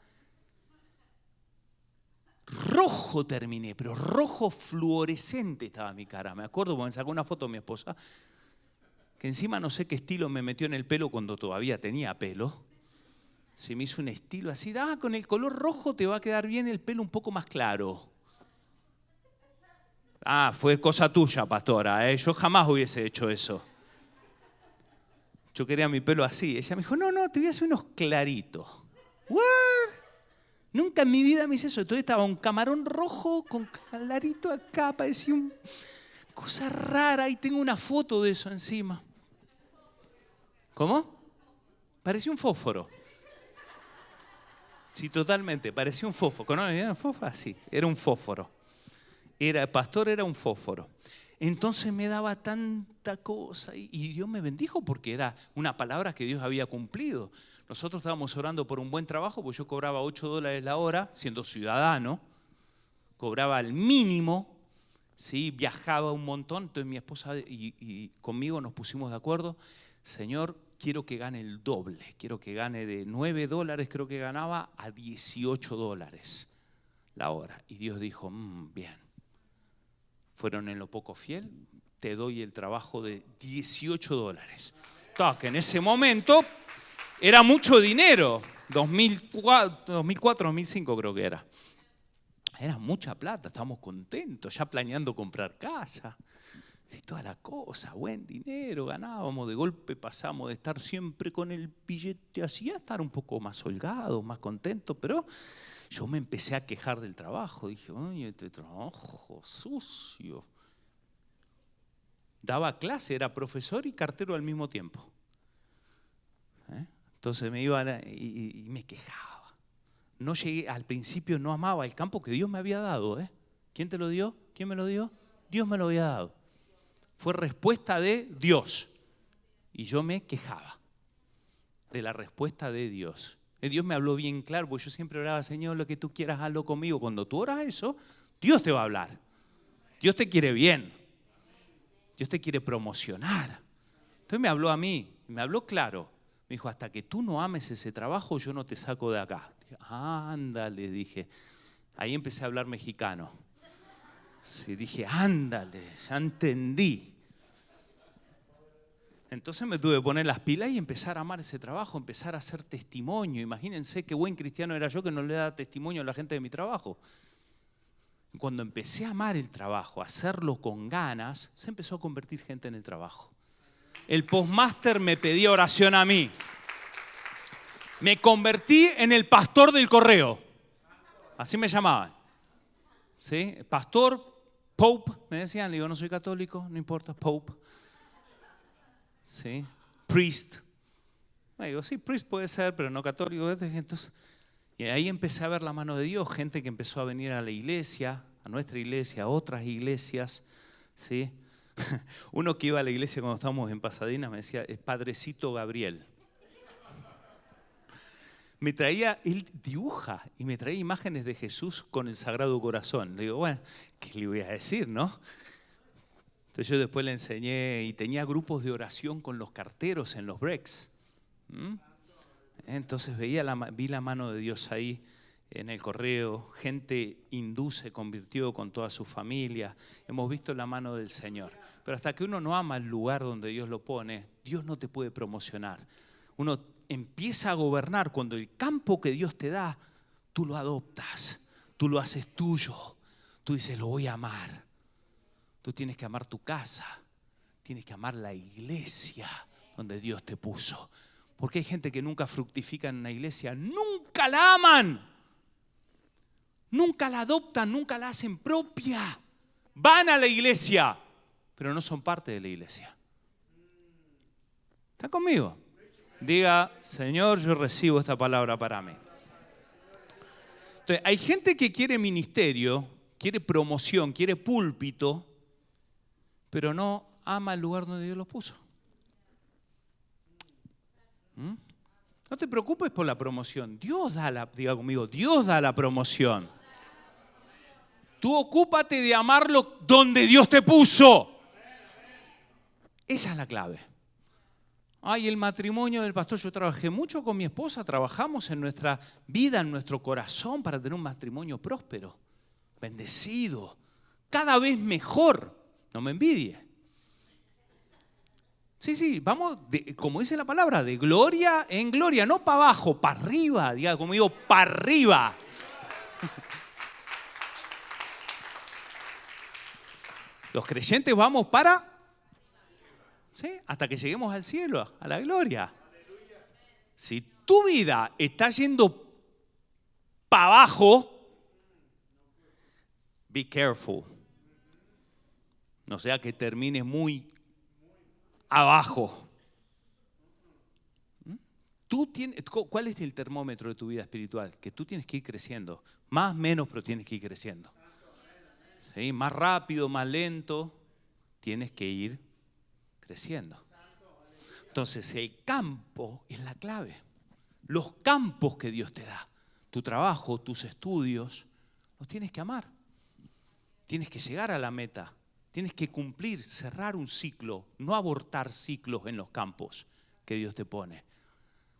Rojo terminé, pero rojo fluorescente estaba mi cara. Me acuerdo porque me sacó una foto de mi esposa, que encima no sé qué estilo me metió en el pelo cuando todavía tenía pelo. Se me hizo un estilo así, con el color rojo te va a quedar bien el pelo un poco más claro. Fue cosa tuya, pastora, Yo jamás hubiese hecho eso. Yo quería mi pelo así. Ella me dijo, no, te voy a hacer unos claritos. ¿What? Nunca en mi vida me hice eso. Entonces estaba un camarón rojo con clarito acá, parecía una cosa rara. Y tengo una foto de eso encima. ¿Cómo? Parecía un fósforo. Sí, totalmente, parecía un fósforo. ¿No era un fósforo? Sí, era un fósforo. El pastor era un fósforo. Entonces me daba tanta cosa y Dios me bendijo porque era una palabra que Dios había cumplido. Nosotros estábamos orando por un buen trabajo, porque yo cobraba $8 la hora, siendo ciudadano, cobraba el mínimo, ¿sí? Viajaba un montón. Entonces mi esposa y conmigo nos pusimos de acuerdo, Señor, quiero que gane el doble, quiero que gane de $9, creo que ganaba, a $18 la hora. Y Dios dijo, bien, fueron en lo poco fiel, te doy el trabajo de $18. Que en ese momento era mucho dinero, 2004, 2005 creo que era. Era mucha plata, estábamos contentos, ya planeando comprar casa. Sí, toda la cosa, buen dinero, ganábamos, de golpe pasamos de estar siempre con el billete así a estar un poco más holgados, más contentos, pero yo me empecé a quejar del trabajo, dije, oye, este trabajo sucio. Daba clase, era profesor y cartero al mismo tiempo. Entonces me iba y me quejaba. No llegué, al principio no amaba el campo que Dios me había dado. ¿Quién te lo dio? ¿Quién me lo dio? Dios me lo había dado. Fue respuesta de Dios. Y yo me quejaba de la respuesta de Dios. Dios me habló bien claro, porque yo siempre oraba, Señor, lo que tú quieras, hazlo conmigo. Cuando tú oras eso, Dios te va a hablar. Dios te quiere bien. Dios te quiere promocionar. Entonces me habló a mí, me habló claro. Me dijo, hasta que tú no ames ese trabajo, yo no te saco de acá. Dije, ándale, dije. Ahí empecé a hablar mexicano. Sí, dije, ándale, ya entendí. Entonces me tuve que poner las pilas y empezar a amar ese trabajo, empezar a hacer testimonio. Imagínense qué buen cristiano era yo que no le daba testimonio a la gente de mi trabajo. Cuando empecé a amar el trabajo, a hacerlo con ganas, se empezó a convertir gente en el trabajo. El postmaster me pedía oración a mí. Me convertí en el pastor del correo. Así me llamaban. ¿Sí? Pastor, Pope, me decían. Le digo, no soy católico, no importa, Pope. ¿Sí? Priest. Me digo, sí, priest puede ser, pero no católico. Entonces, y ahí empecé a ver la mano de Dios, gente que empezó a venir a la iglesia, a nuestra iglesia, a otras iglesias. ¿Sí? Uno que iba a la iglesia cuando estábamos en Pasadena me decía, es Padrecito Gabriel. Me traía, él dibuja y me traía imágenes de Jesús con el Sagrado Corazón. Le digo, bueno, ¿qué le voy a decir, no? Entonces yo después le enseñé y tenía grupos de oración con los carteros en los breaks. Entonces vi la mano de Dios ahí en el correo, gente hindú se convirtió con toda su familia. Hemos visto la mano del Señor. Pero hasta que uno no ama el lugar donde Dios lo pone, Dios no te puede promocionar. Uno empieza a gobernar cuando el campo que Dios te da, tú lo adoptas, tú lo haces tuyo. Tú dices, lo voy a amar. Tú tienes que amar tu casa, tienes que amar la iglesia donde Dios te puso. Porque hay gente que nunca fructifica en una iglesia, nunca la aman, nunca la adoptan, nunca la hacen propia. Van a la iglesia, pero no son parte de la iglesia. ¿Está conmigo? Diga, Señor, yo recibo esta palabra para mí. Entonces, hay gente que quiere ministerio, quiere promoción, quiere púlpito, pero no ama el lugar donde Dios los puso. No te preocupes por la promoción. Dios da la, diga conmigo, Dios da la promoción. Tú ocúpate de amarlo donde Dios te puso. Esa es la clave. Ay, el matrimonio del pastor, yo trabajé mucho con mi esposa, trabajamos en nuestra vida, en nuestro corazón para tener un matrimonio próspero, bendecido, cada vez mejor. No me envidie. Sí, vamos, como dice la palabra, de gloria en gloria, no para abajo, para arriba, diga conmigo, para arriba. Los creyentes vamos para, ¿sí? Hasta que lleguemos al cielo, a la gloria. Si tu vida está yendo para abajo, be careful. No sea que termines muy abajo. ¿Cuál es el termómetro de tu vida espiritual? Que tú tienes que ir creciendo. Más, menos, pero tienes que ir creciendo. ¿Sí? Más rápido, más lento, tienes que ir creciendo. Entonces, el campo es la clave. Los campos que Dios te da, tu trabajo, tus estudios, los tienes que amar. Tienes que llegar a la meta. Tienes que cumplir, cerrar un ciclo, no abortar ciclos en los campos que Dios te pone.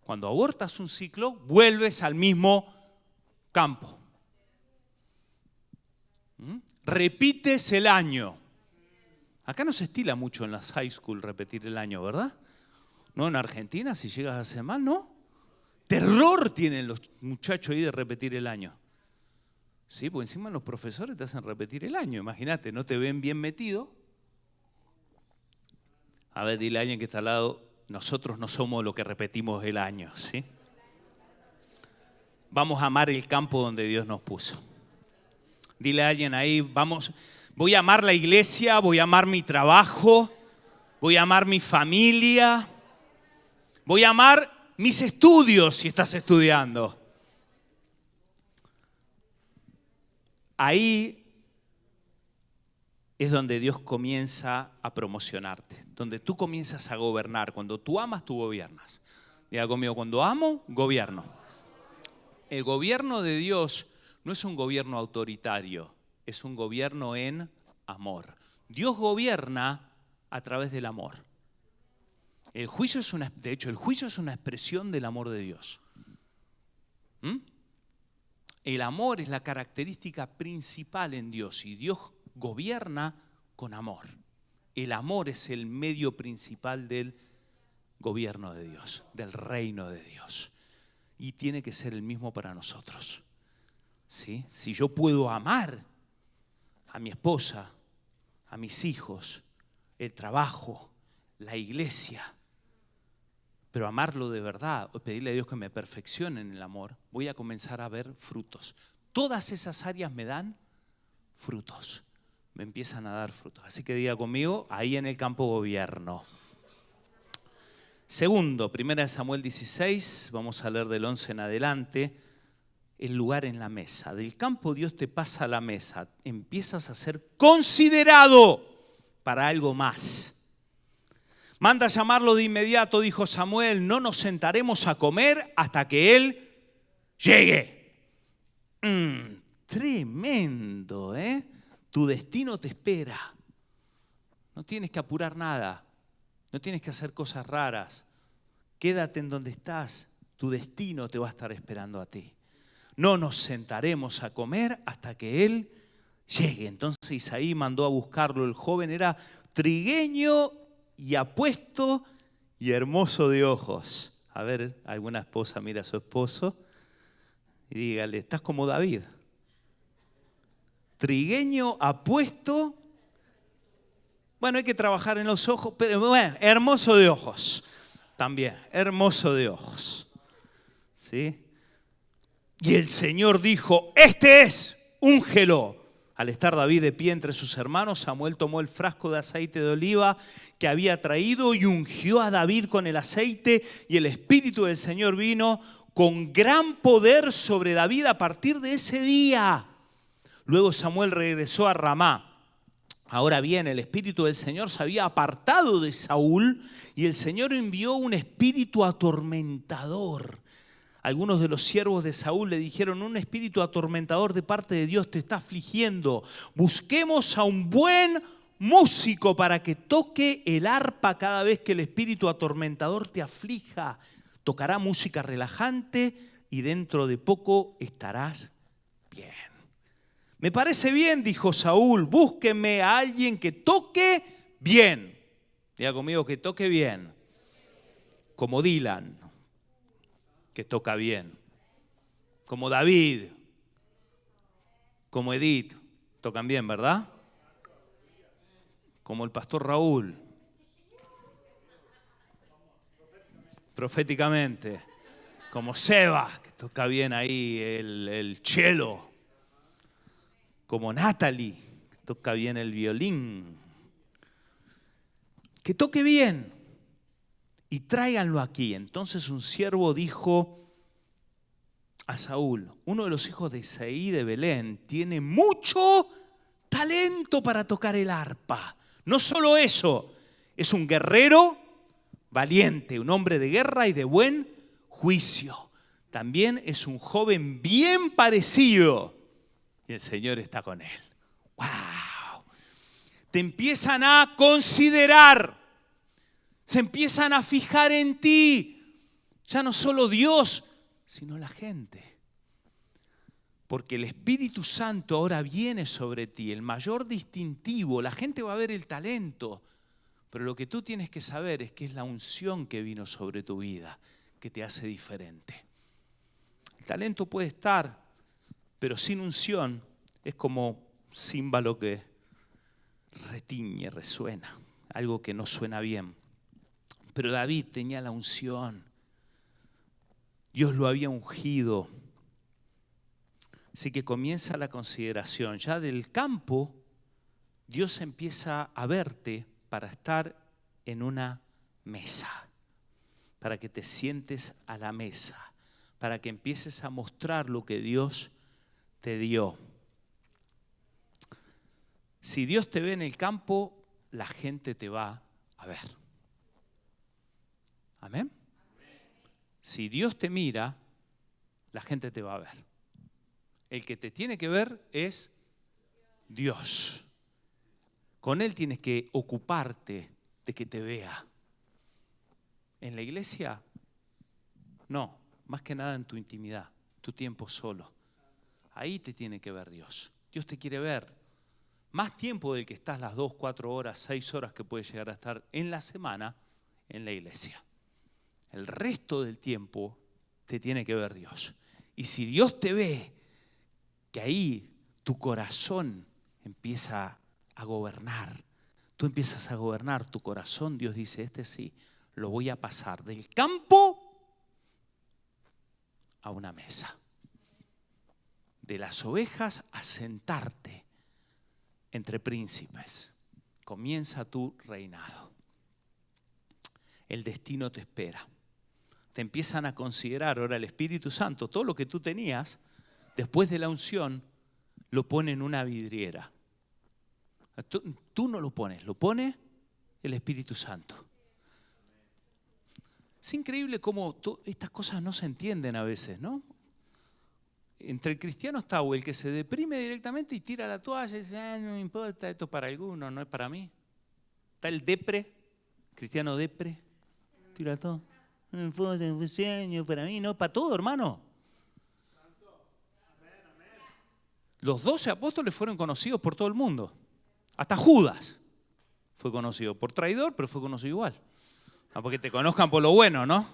Cuando abortas un ciclo, vuelves al mismo campo. Repites el año. Acá no se estila mucho en las high school repetir el año, ¿verdad? No, en Argentina, si llegas a hacer mal, ¿no? Terror tienen los muchachos ahí de repetir el año. Sí, porque encima los profesores te hacen repetir el año. Imagínate, no te ven bien metido. A ver, dile a alguien que está al lado, nosotros no somos lo que repetimos el año, ¿sí? Vamos a amar el campo donde Dios nos puso. Dile a alguien ahí, voy a amar la iglesia, voy a amar mi trabajo, voy a amar mi familia, voy a amar mis estudios si estás estudiando. Ahí es donde Dios comienza a promocionarte, donde tú comienzas a gobernar. Cuando tú amas, tú gobiernas. Diga conmigo, cuando amo, gobierno. El gobierno de Dios no es un gobierno autoritario, es un gobierno en amor. Dios gobierna a través del amor. De hecho, el juicio es una expresión del amor de Dios. El amor es la característica principal en Dios y Dios gobierna con amor. El amor es el medio principal del gobierno de Dios, del reino de Dios. Y tiene que ser el mismo para nosotros. ¿Sí? Si yo puedo amar a mi esposa, a mis hijos, el trabajo, la iglesia, pero amarlo de verdad, o pedirle a Dios que me perfeccione en el amor, voy a comenzar a ver frutos. Todas esas áreas me dan frutos, me empiezan a dar frutos. Así que diga conmigo, ahí en el campo gobierno. Segundo, 1 Samuel 16, vamos a leer del 11 en adelante, el lugar en la mesa. Del campo Dios te pasa a la mesa, empiezas a ser considerado para algo más. Manda a llamarlo de inmediato, dijo Samuel, no nos sentaremos a comer hasta que él llegue. Tremendo, ¿eh? Tu destino te espera. No tienes que apurar nada, no tienes que hacer cosas raras. Quédate en donde estás, tu destino te va a estar esperando a ti. no nos sentaremos a comer hasta que él llegue. Entonces Isaí mandó a buscarlo. El joven era trigueño y apuesto y hermoso de ojos. A ver, alguna esposa mira a su esposo y dígale, estás como David. Trigueño, apuesto. Bueno, hay que trabajar en los ojos, pero bueno, hermoso de ojos. También, hermoso de ojos. ¿Sí? Y el Señor dijo, este es, úngelo. Al estar David de pie entre sus hermanos, Samuel tomó el frasco de aceite de oliva que había traído y ungió a David con el aceite, y el Espíritu del Señor vino con gran poder sobre David a partir de ese día. Luego Samuel regresó a Ramá. Ahora bien, el Espíritu del Señor se había apartado de Saúl y el Señor envió un espíritu atormentador. Algunos de los siervos de Saúl le dijeron, un espíritu atormentador de parte de Dios te está afligiendo. Busquemos a un buen músico para que toque el arpa cada vez que el espíritu atormentador te aflija. Tocará música relajante y dentro de poco estarás bien. Me parece bien, dijo Saúl, búsquenme a alguien que toque bien. Diga conmigo, que toque bien. Como Dylan, que toca bien. Como David, como Edith, tocan bien, ¿verdad? Como el pastor Raúl, proféticamente. Como Seba, que toca bien ahí el cello. Como Natalie, que toca bien el violín. Que toque bien y tráiganlo aquí. Entonces un siervo dijo a Saúl, uno de los hijos de Isaí de Belén tiene mucho talento para tocar el arpa. No solo eso, es un guerrero valiente, un hombre de guerra y de buen juicio. También es un joven bien parecido. Y el Señor está con él. ¡Wow! Te empiezan a considerar. Se empiezan a fijar en ti. Ya no solo Dios, sino la gente. Porque el Espíritu Santo ahora viene sobre ti. El mayor distintivo. La gente va a ver el talento. Pero lo que tú tienes que saber es que es la unción que vino sobre tu vida que te hace diferente. El talento puede estar, pero sin unción es como címbalo que retiñe, resuena, algo que no suena bien. Pero David tenía la unción. Dios lo había ungido. Así que comienza la consideración. Ya del campo, Dios empieza a verte para estar en una mesa, para que te sientes a la mesa, para que empieces a mostrar lo que Dios te dio. Si Dios te ve en el campo, la gente te va a ver. ¿Amén? Si Dios te mira, la gente te va a ver. El que te tiene que ver es Dios. Con Él tienes que ocuparte de que te vea. En la iglesia, no, más que nada en tu intimidad, tu tiempo solo. Ahí te tiene que ver Dios. Dios te quiere ver. Más tiempo del que estás las 2, 4 horas, 6 horas que puedes llegar a estar en la semana en la iglesia. El resto del tiempo te tiene que ver Dios. Y si Dios te ve, que ahí tu corazón empieza a gobernar. Tú empiezas a gobernar tu corazón. Dios dice, este sí, lo voy a pasar del campo a una mesa. De las ovejas a sentarte entre príncipes. Comienza tu reinado. El destino te espera. Te empiezan a considerar ahora el Espíritu Santo. Todo lo que tú tenías, después de la unción, lo pone en una vidriera. Tú no lo pones, lo pone el Espíritu Santo. Es increíble cómo estas cosas no se entienden a veces, ¿no? Entre el cristiano está o el que se deprime directamente y tira la toalla y dice, no me importa, esto es para algunos, no es para mí. Está el depre, cristiano depre, tira todo. No me importa, para mí, no, para todo, hermano. Los 12 apóstoles fueron conocidos por todo el mundo. Hasta Judas fue conocido por traidor, pero fue conocido igual. Porque te conozcan por lo bueno, ¿no?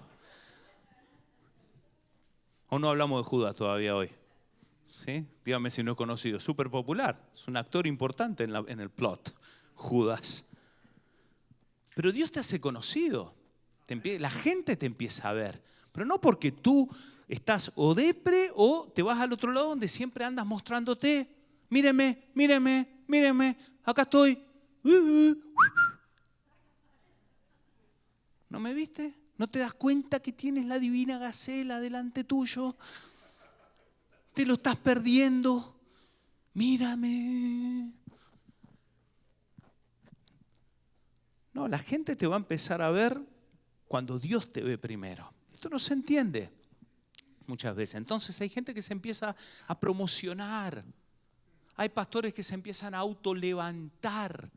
¿O no hablamos de Judas todavía hoy? ¿Sí? Dígame si no es conocido. Súper popular. Es un actor importante en el plot. Judas. Pero Dios te hace conocido. La gente te empieza a ver. Pero no porque tú estás o depre o te vas al otro lado donde siempre andas mostrándote. Míreme, míreme, míreme. Acá estoy. ¿No me viste? ¿No te das cuenta que tienes la divina Gacela delante tuyo? Te lo estás perdiendo. Mírame. No, la gente te va a empezar a ver cuando Dios te ve primero. Esto no se entiende muchas veces. Entonces hay gente que se empieza a promocionar. Hay pastores que se empiezan a autolevantar.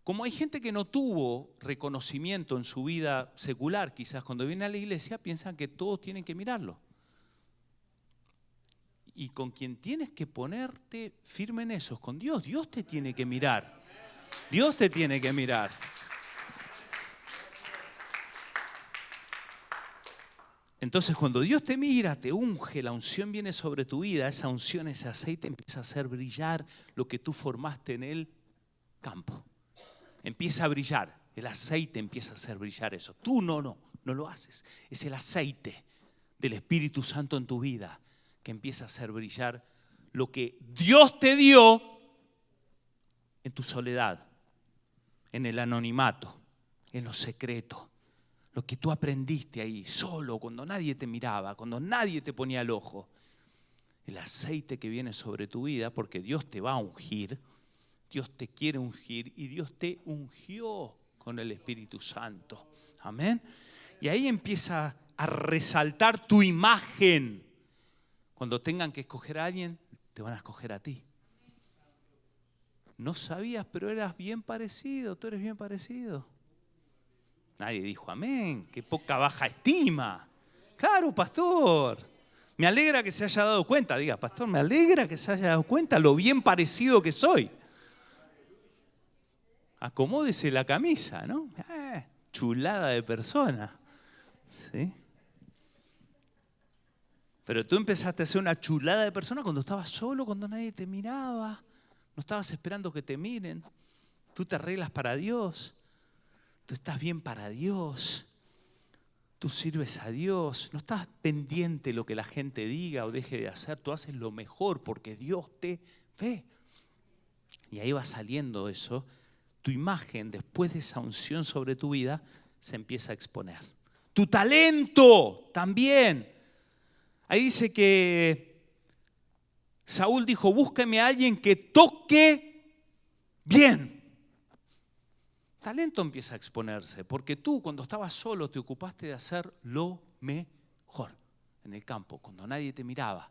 Como hay gente que no tuvo reconocimiento en su vida secular, quizás cuando viene a la iglesia piensan que todos tienen que mirarlo. Y con quien tienes que ponerte firme en eso es con Dios. Dios te tiene que mirar. Dios te tiene que mirar. Entonces cuando Dios te mira, te unge, la unción viene sobre tu vida, esa unción, ese aceite empieza a hacer brillar lo que tú formaste en el campo. Empieza a brillar, el aceite empieza a hacer brillar eso. Tú no lo haces. Es el aceite del Espíritu Santo en tu vida que empieza a hacer brillar lo que Dios te dio en tu soledad, en el anonimato, en lo secreto. Lo que tú aprendiste ahí, solo, cuando nadie te miraba, cuando nadie te ponía el ojo. El aceite que viene sobre tu vida, porque Dios te va a ungir, Dios te quiere ungir y Dios te ungió con el Espíritu Santo. Amén. Y ahí empieza a resaltar tu imagen. Cuando tengan que escoger a alguien, te van a escoger a ti. No sabías, pero eras bien parecido, tú eres bien parecido. Nadie dijo amén, qué poca baja estima. Claro, pastor. Me alegra que se haya dado cuenta. Diga, pastor, me alegra que se haya dado cuenta lo bien parecido que soy. Acomódese la camisa, ¿no? Chulada de persona. ¿Sí? Pero tú empezaste a ser una chulada de persona cuando estabas solo, cuando nadie te miraba. No estabas esperando que te miren. Tú te arreglas para Dios. Tú estás bien para Dios. Tú sirves a Dios. No estás pendiente de lo que la gente diga o deje de hacer. Tú haces lo mejor porque Dios te ve. Y ahí va saliendo eso. Tu imagen, después de esa unción sobre tu vida, se empieza a exponer. Tu talento también. Ahí dice que Saúl dijo, búsqueme a alguien que toque bien. Talento empieza a exponerse, porque tú cuando estabas solo te ocupaste de hacer lo mejor en el campo, cuando nadie te miraba.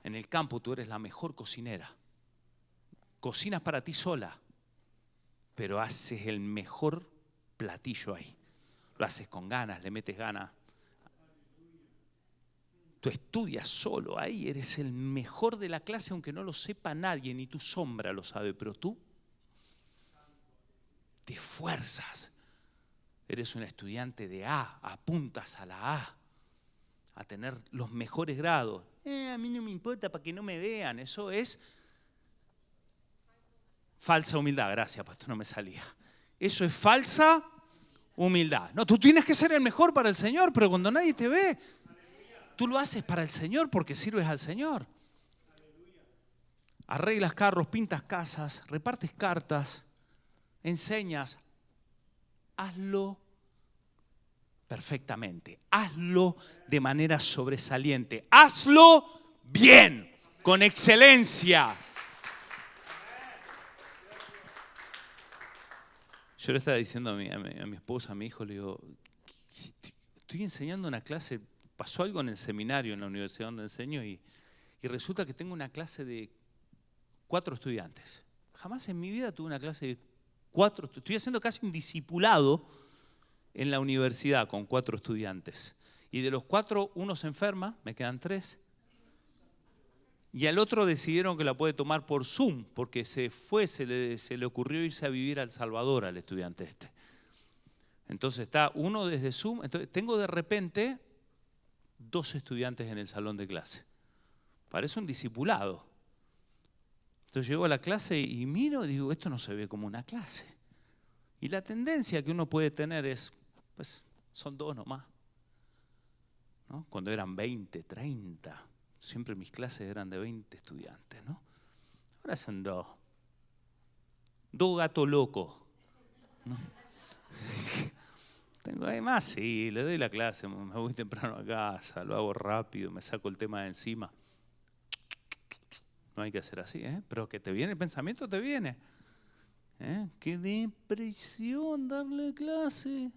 En el campo tú eres la mejor cocinera. Cocinas para ti sola, pero haces el mejor platillo ahí. Lo haces con ganas, le metes ganas. Tú estudias solo ahí, eres el mejor de la clase, aunque no lo sepa nadie, ni tu sombra lo sabe, pero tú te esfuerzas. Eres un estudiante de A, apuntas a la a tener los mejores grados. A mí no me importa para que no me vean. Eso es falsa humildad. Gracias, pastor, no me salía. Eso es falsa humildad. No, tú tienes que ser el mejor para el Señor, pero cuando nadie te ve, tú lo haces para el Señor porque sirves al Señor. Arreglas carros, pintas casas, repartes cartas, enseñas. Hazlo perfectamente. Hazlo de manera sobresaliente. Hazlo bien, con excelencia. Yo le estaba diciendo a mi esposa, a mi hijo, le digo, estoy enseñando una clase, pasó algo en el seminario, en la universidad donde enseño, y resulta que tengo una clase de 4 estudiantes. Jamás en mi vida tuve una clase de 4, estoy haciendo casi un discipulado en la universidad con 4 estudiantes. Y de los 4, uno se enferma, me quedan 3. Y al otro decidieron que la puede tomar por Zoom, porque se le ocurrió irse a vivir a El Salvador al estudiante este. Entonces está uno desde Zoom. Entonces, tengo de repente 2 estudiantes en el salón de clase. Parece un discipulado. Entonces llego a la clase y miro y digo, esto no se ve como una clase. Y la tendencia que uno puede tener es, pues son 2 nomás, ¿no? Cuando eran 20, 30, siempre mis clases eran de 20 estudiantes, ¿no? Ahora son 2. 2 gatos locos, ¿no? Tengo ahí más, sí, le doy la clase, me voy temprano a casa, lo hago rápido, me saco el tema de encima. No hay que hacer así, pero que te viene el pensamiento, te viene. Qué depresión darle clase.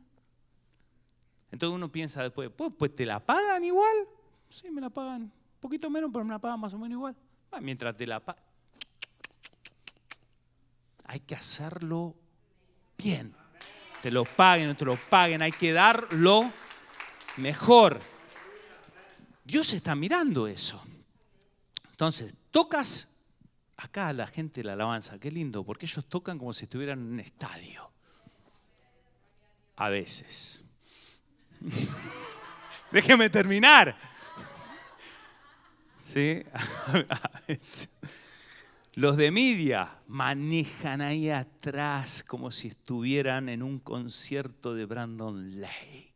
Entonces uno piensa después, pues ¿te la pagan igual? Sí, me la pagan. Un poquito menos, pero me la pagan más o menos igual. Mientras te la pagan. Hay que hacerlo bien. Te lo paguen o no te lo paguen, hay que dar lo mejor. Dios está mirando eso. Entonces, tocas acá a la gente de la alabanza, qué lindo, porque ellos tocan como si estuvieran en un estadio. A veces. Déjeme terminar. ¿Sí? A veces. Los de media manejan ahí atrás como si estuvieran en un concierto de Brandon Lake.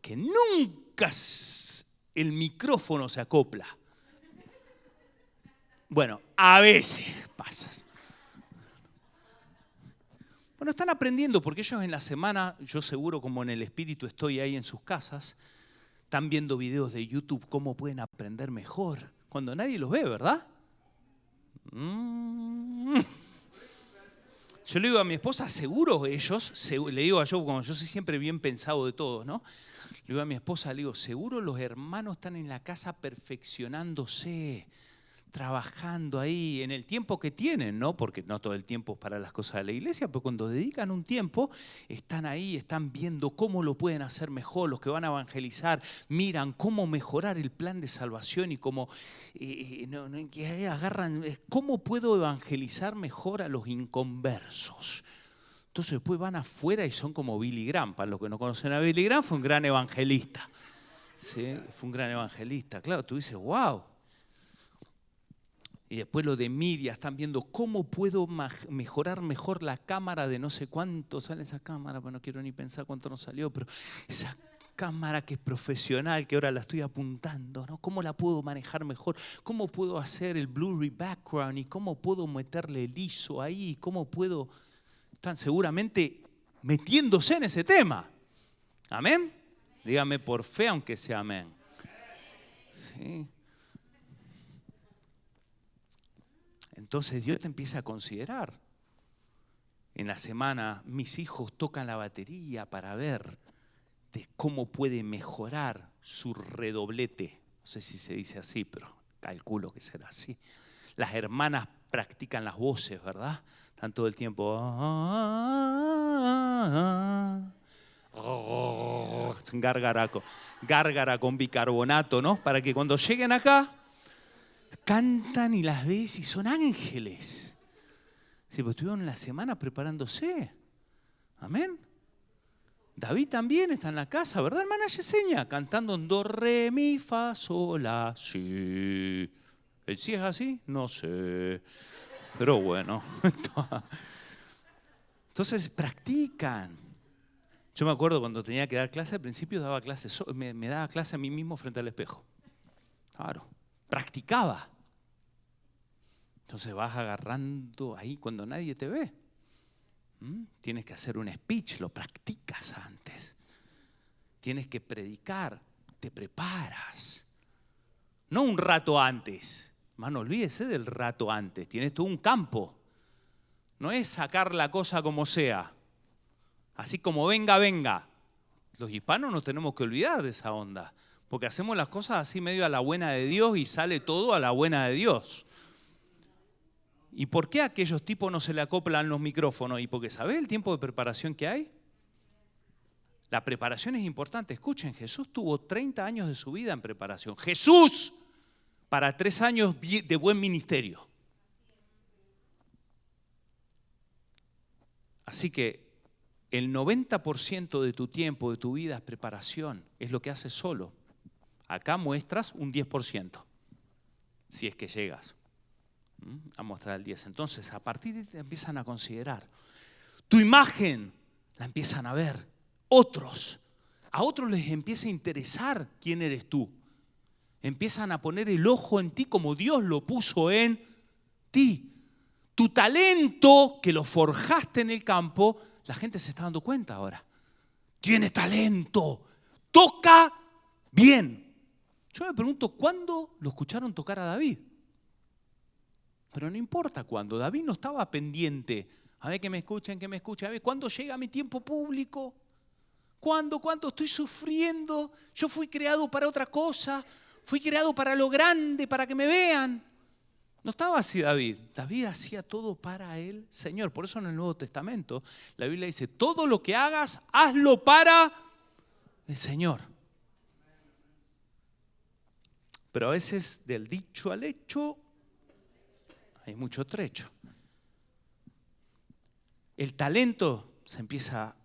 Que nunca el micrófono se acopla. Bueno, a veces pasas. Bueno, están aprendiendo porque ellos en la semana, yo seguro como en el espíritu estoy ahí en sus casas, están viendo videos de YouTube cómo pueden aprender mejor. Cuando nadie los ve, ¿verdad? Yo le digo a mi esposa, seguro ellos, le digo a yo, como yo soy siempre bien pensado de todos, ¿no? Le digo a mi esposa, le digo, seguro los hermanos están en la casa perfeccionándose, trabajando ahí en el tiempo que tienen, ¿no? Porque no todo el tiempo es para las cosas de la iglesia, pero cuando dedican un tiempo, están ahí, están viendo cómo lo pueden hacer mejor, los que van a evangelizar, miran cómo mejorar el plan de salvación y cómo que agarran, cómo puedo evangelizar mejor a los inconversos. Entonces después van afuera y son como Billy Graham. Para los que no conocen a Billy Graham, fue un gran evangelista. ¿Sí? Fue un gran evangelista. Claro, tú dices, wow. Y después lo de media, están viendo cómo puedo mejorar mejor la cámara de no sé cuánto sale esa cámara, pues no quiero ni pensar cuánto nos salió, pero esa cámara que es profesional, que ahora la estoy apuntando, ¿no? ¿Cómo la puedo manejar mejor? ¿Cómo puedo hacer el blurry background? ¿Y cómo puedo meterle el ISO ahí? ¿Cómo puedo...? Están seguramente metiéndose en ese tema. ¿Amén? Dígame por fe, aunque sea amén. Sí. Entonces Dios te empieza a considerar. En la semana mis hijos tocan la batería para ver de cómo puede mejorar su redoblete. No sé si se dice así, pero calculo que será así. Las hermanas practican las voces, ¿verdad? Están todo el tiempo. Es un gárgara con bicarbonato, ¿no? Para que cuando lleguen acá cantan y las ves y son ángeles. Sí, pues estuvieron la semana preparándose. Amén. David también está en la casa, ¿verdad, hermana Yesenia? Cantando en do, re, mi, fa, sol, la, si. ¿El si es así? No sé. Pero bueno. Entonces practican. Yo me acuerdo cuando tenía que dar clase, al principio daba clase, me daba clase a mí mismo frente al espejo. Claro. Practicaba. Entonces vas agarrando ahí cuando nadie te ve. Tienes que hacer un speech, lo practicas antes. Tienes que predicar, te preparas. No un rato antes. Hermano, olvídese del rato antes. Tienes todo un campo. No es sacar la cosa como sea. Así como venga, venga. Los hispanos nos tenemos que olvidar de esa onda. Porque hacemos las cosas así medio a la buena de Dios y sale todo a la buena de Dios. ¿Y por qué a aquellos tipos no se le acoplan los micrófonos? ¿Y porque sabés el tiempo de preparación que hay? La preparación es importante. Escuchen, Jesús tuvo 30 años de su vida en preparación. ¡Jesús! para 3 años de buen ministerio. Así que el 90% de tu tiempo, de tu vida es preparación, es lo que haces solo. Acá muestras un 10%, si es que llegas a mostrar el 10%. Entonces, a partir de ahí te empiezan a considerar. Tu imagen la empiezan a ver otros. A otros les empieza a interesar quién eres tú. Empiezan a poner el ojo en ti como Dios lo puso en ti. Tu talento que lo forjaste en el campo, la gente se está dando cuenta ahora. Tiene talento, toca bien. Yo me pregunto, ¿cuándo lo escucharon tocar a David? Pero no importa cuándo. David no estaba pendiente. A ver que me escuchen, que me escuchen. A ver, ¿cuándo llega mi tiempo público? ¿Cuándo estoy sufriendo? Yo fui creado para otra cosa. Fui creado para lo grande, para que me vean. No estaba así David. David hacía todo para el Señor. Por eso en el Nuevo Testamento la Biblia dice, todo lo que hagas, hazlo para el Señor. Pero a veces del dicho al hecho hay mucho trecho. El talento empieza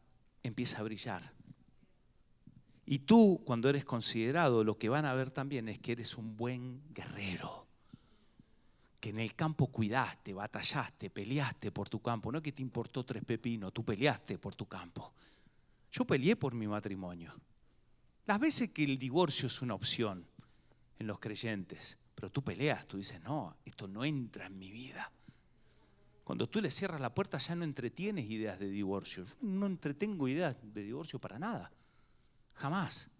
a brillar. Y tú, cuando eres considerado, lo que van a ver también es que eres un buen guerrero. Que en el campo cuidaste, batallaste, peleaste por tu campo. No es que te importó 3 pepinos, tú peleaste por tu campo. Yo peleé por mi matrimonio. Las veces que el divorcio es una opción en los creyentes, pero tú peleas, tú dices, no, esto no entra en mi vida. Cuando tú le cierras la puerta ya no entretienes ideas de divorcio. Yo no entretengo ideas de divorcio para nada, jamás.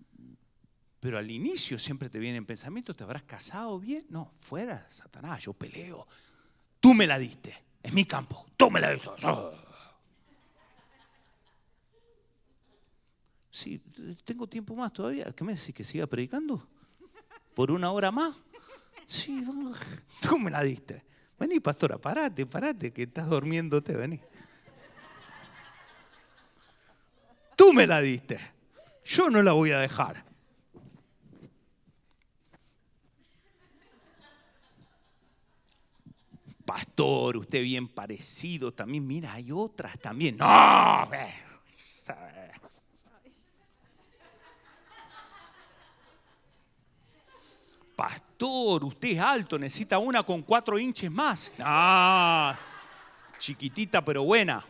Pero al inicio siempre te vienen pensamientos, ¿te habrás casado bien? No, fuera, Satanás, yo peleo. Tú me la diste, es mi campo, tú me la diste. Sí, tengo tiempo más todavía. ¿Qué me decís, que siga predicando? ¿Por 1 hora más? Sí, tú me la diste. Vení, pastora, parate, que estás durmiéndote, vení. Tú me la diste. Yo no la voy a dejar. Pastor, usted bien parecido también. Mira, hay otras también. ¡No! Pastor, usted es alto, necesita una con 4 inches más. ¡Ah! Chiquitita pero buena.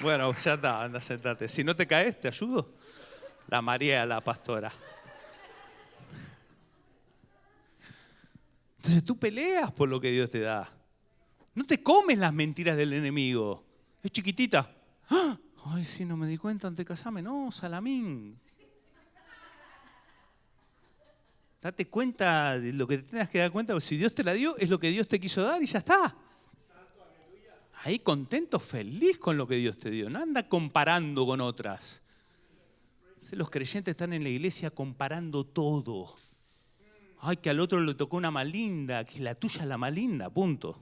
Bueno, ya está, anda, sentate. Si no te caes, te ayudo. La marea, la pastora. Entonces tú peleas por lo que Dios te da. No te comes las mentiras del enemigo. Es chiquitita. ¡Ah! Ay, sí, no me di cuenta antes de casarme. No, Salamín. Date cuenta de lo que te tengas que dar cuenta. Si Dios te la dio, es lo que Dios te quiso dar y ya está. Ahí contento, feliz con lo que Dios te dio. No anda comparando con otras. Los creyentes están en la iglesia comparando todo. Ay, que al otro le tocó una más linda, que la tuya es la más linda, punto.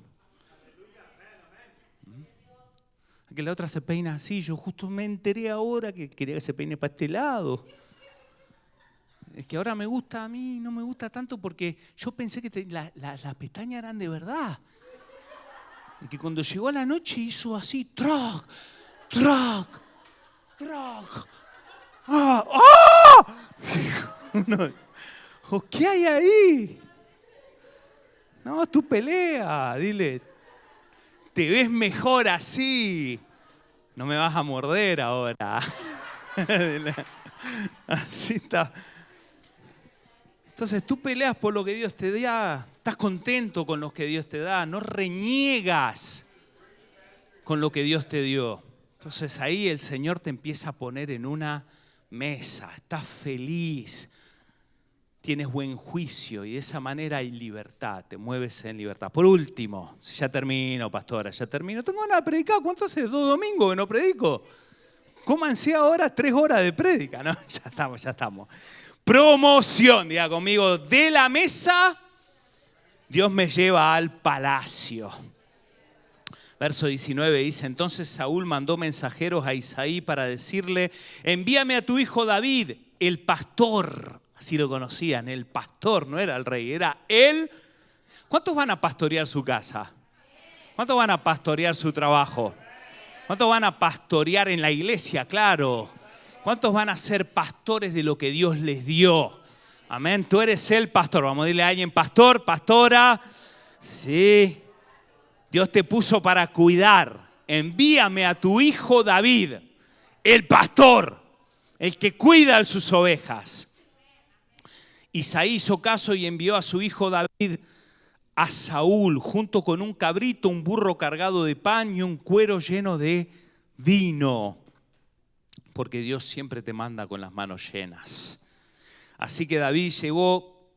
Que la otra se peina así. Yo justo me enteré ahora que quería que se peine para este lado. Es que ahora me gusta a mí, no me gusta tanto porque yo pensé que las pestañas eran de verdad. Y que cuando llegó a la noche hizo así, trac, trac, trac. ¡Ah! ¡Ah! No. ¿Qué hay ahí? No, tú pelea, dile. Te ves mejor así. No me vas a morder ahora. Así está. Entonces tú peleas por lo que Dios te da. Estás contento con lo que Dios te da. No reniegas con lo que Dios te dio. Entonces ahí el Señor te empieza a poner en una mesa. Estás feliz. Tienes buen juicio y de esa manera hay libertad, te mueves en libertad. Por último, ya termino, pastora, ya termino. Tengo ganas de predicar, ¿cuánto hace? 2 domingos que no predico. Cómanse ahora 3 horas de prédica, ¿no? Ya estamos. Promoción, diga conmigo, de la mesa, Dios me lleva al palacio. Verso 19 dice, entonces Saúl mandó mensajeros a Isaí para decirle, envíame a tu hijo David, el pastor. Así lo conocían, el pastor, no era el rey, era él. ¿Cuántos van a pastorear su casa? ¿Cuántos van a pastorear su trabajo? ¿Cuántos van a pastorear en la iglesia? Claro. ¿Cuántos van a ser pastores de lo que Dios les dio? Amén. Tú eres el pastor. Vamos a decirle a alguien, pastor, pastora. Sí. Dios te puso para cuidar. Envíame a tu hijo David, el pastor, el que cuida de sus ovejas. Isaí hizo caso y envió a su hijo David a Saúl, junto con un cabrito, un burro cargado de pan y un cuero lleno de vino. Porque Dios siempre te manda con las manos llenas. Así que David llegó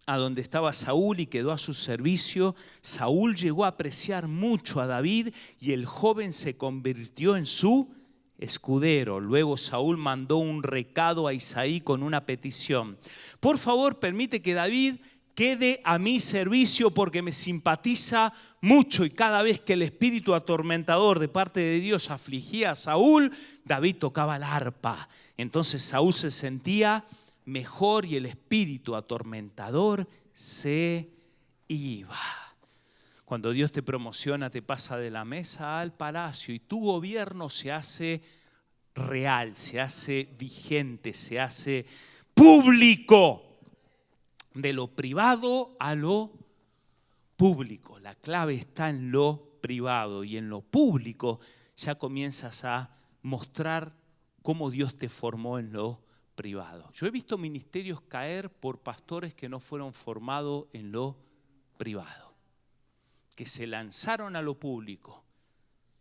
a donde estaba Saúl y quedó a su servicio. Saúl llegó a apreciar mucho a David y el joven se convirtió en su escudero. Luego Saúl mandó un recado a Isaí con una petición. Por favor, permite que David quede a mi servicio porque me simpatiza mucho, y cada vez que el espíritu atormentador de parte de Dios afligía a Saúl, David tocaba la arpa. Entonces Saúl se sentía mejor y el espíritu atormentador se iba. Cuando Dios te promociona, te pasa de la mesa al palacio y tu gobierno se hace real, se hace vigente, se hace público. De lo privado a lo público. La clave está en lo privado, y en lo público ya comienzas a mostrar cómo Dios te formó en lo privado. Yo he visto ministerios caer por pastores que no fueron formados en lo privado, que se lanzaron a lo público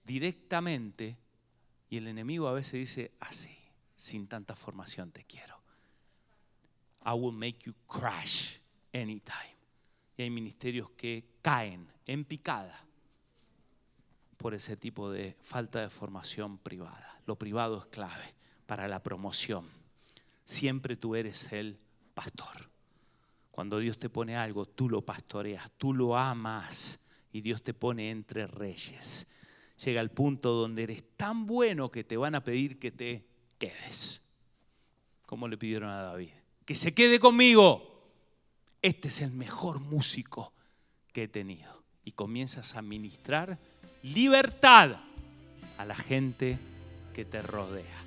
directamente, y el enemigo a veces dice así, sin tanta formación te quiero. I will make you crash anytime. Y hay ministerios que caen en picada por ese tipo de falta de formación privada. Lo privado es clave para la promoción. Siempre tú eres el pastor. Cuando Dios te pone algo, tú lo pastoreas, tú lo amas, y Dios te pone entre reyes. Llega el punto donde eres tan bueno que te van a pedir que te quedes. Como le pidieron a David. Que se quede conmigo. Este es el mejor músico que he tenido. Y comienzas a ministrar libertad a la gente que te rodea.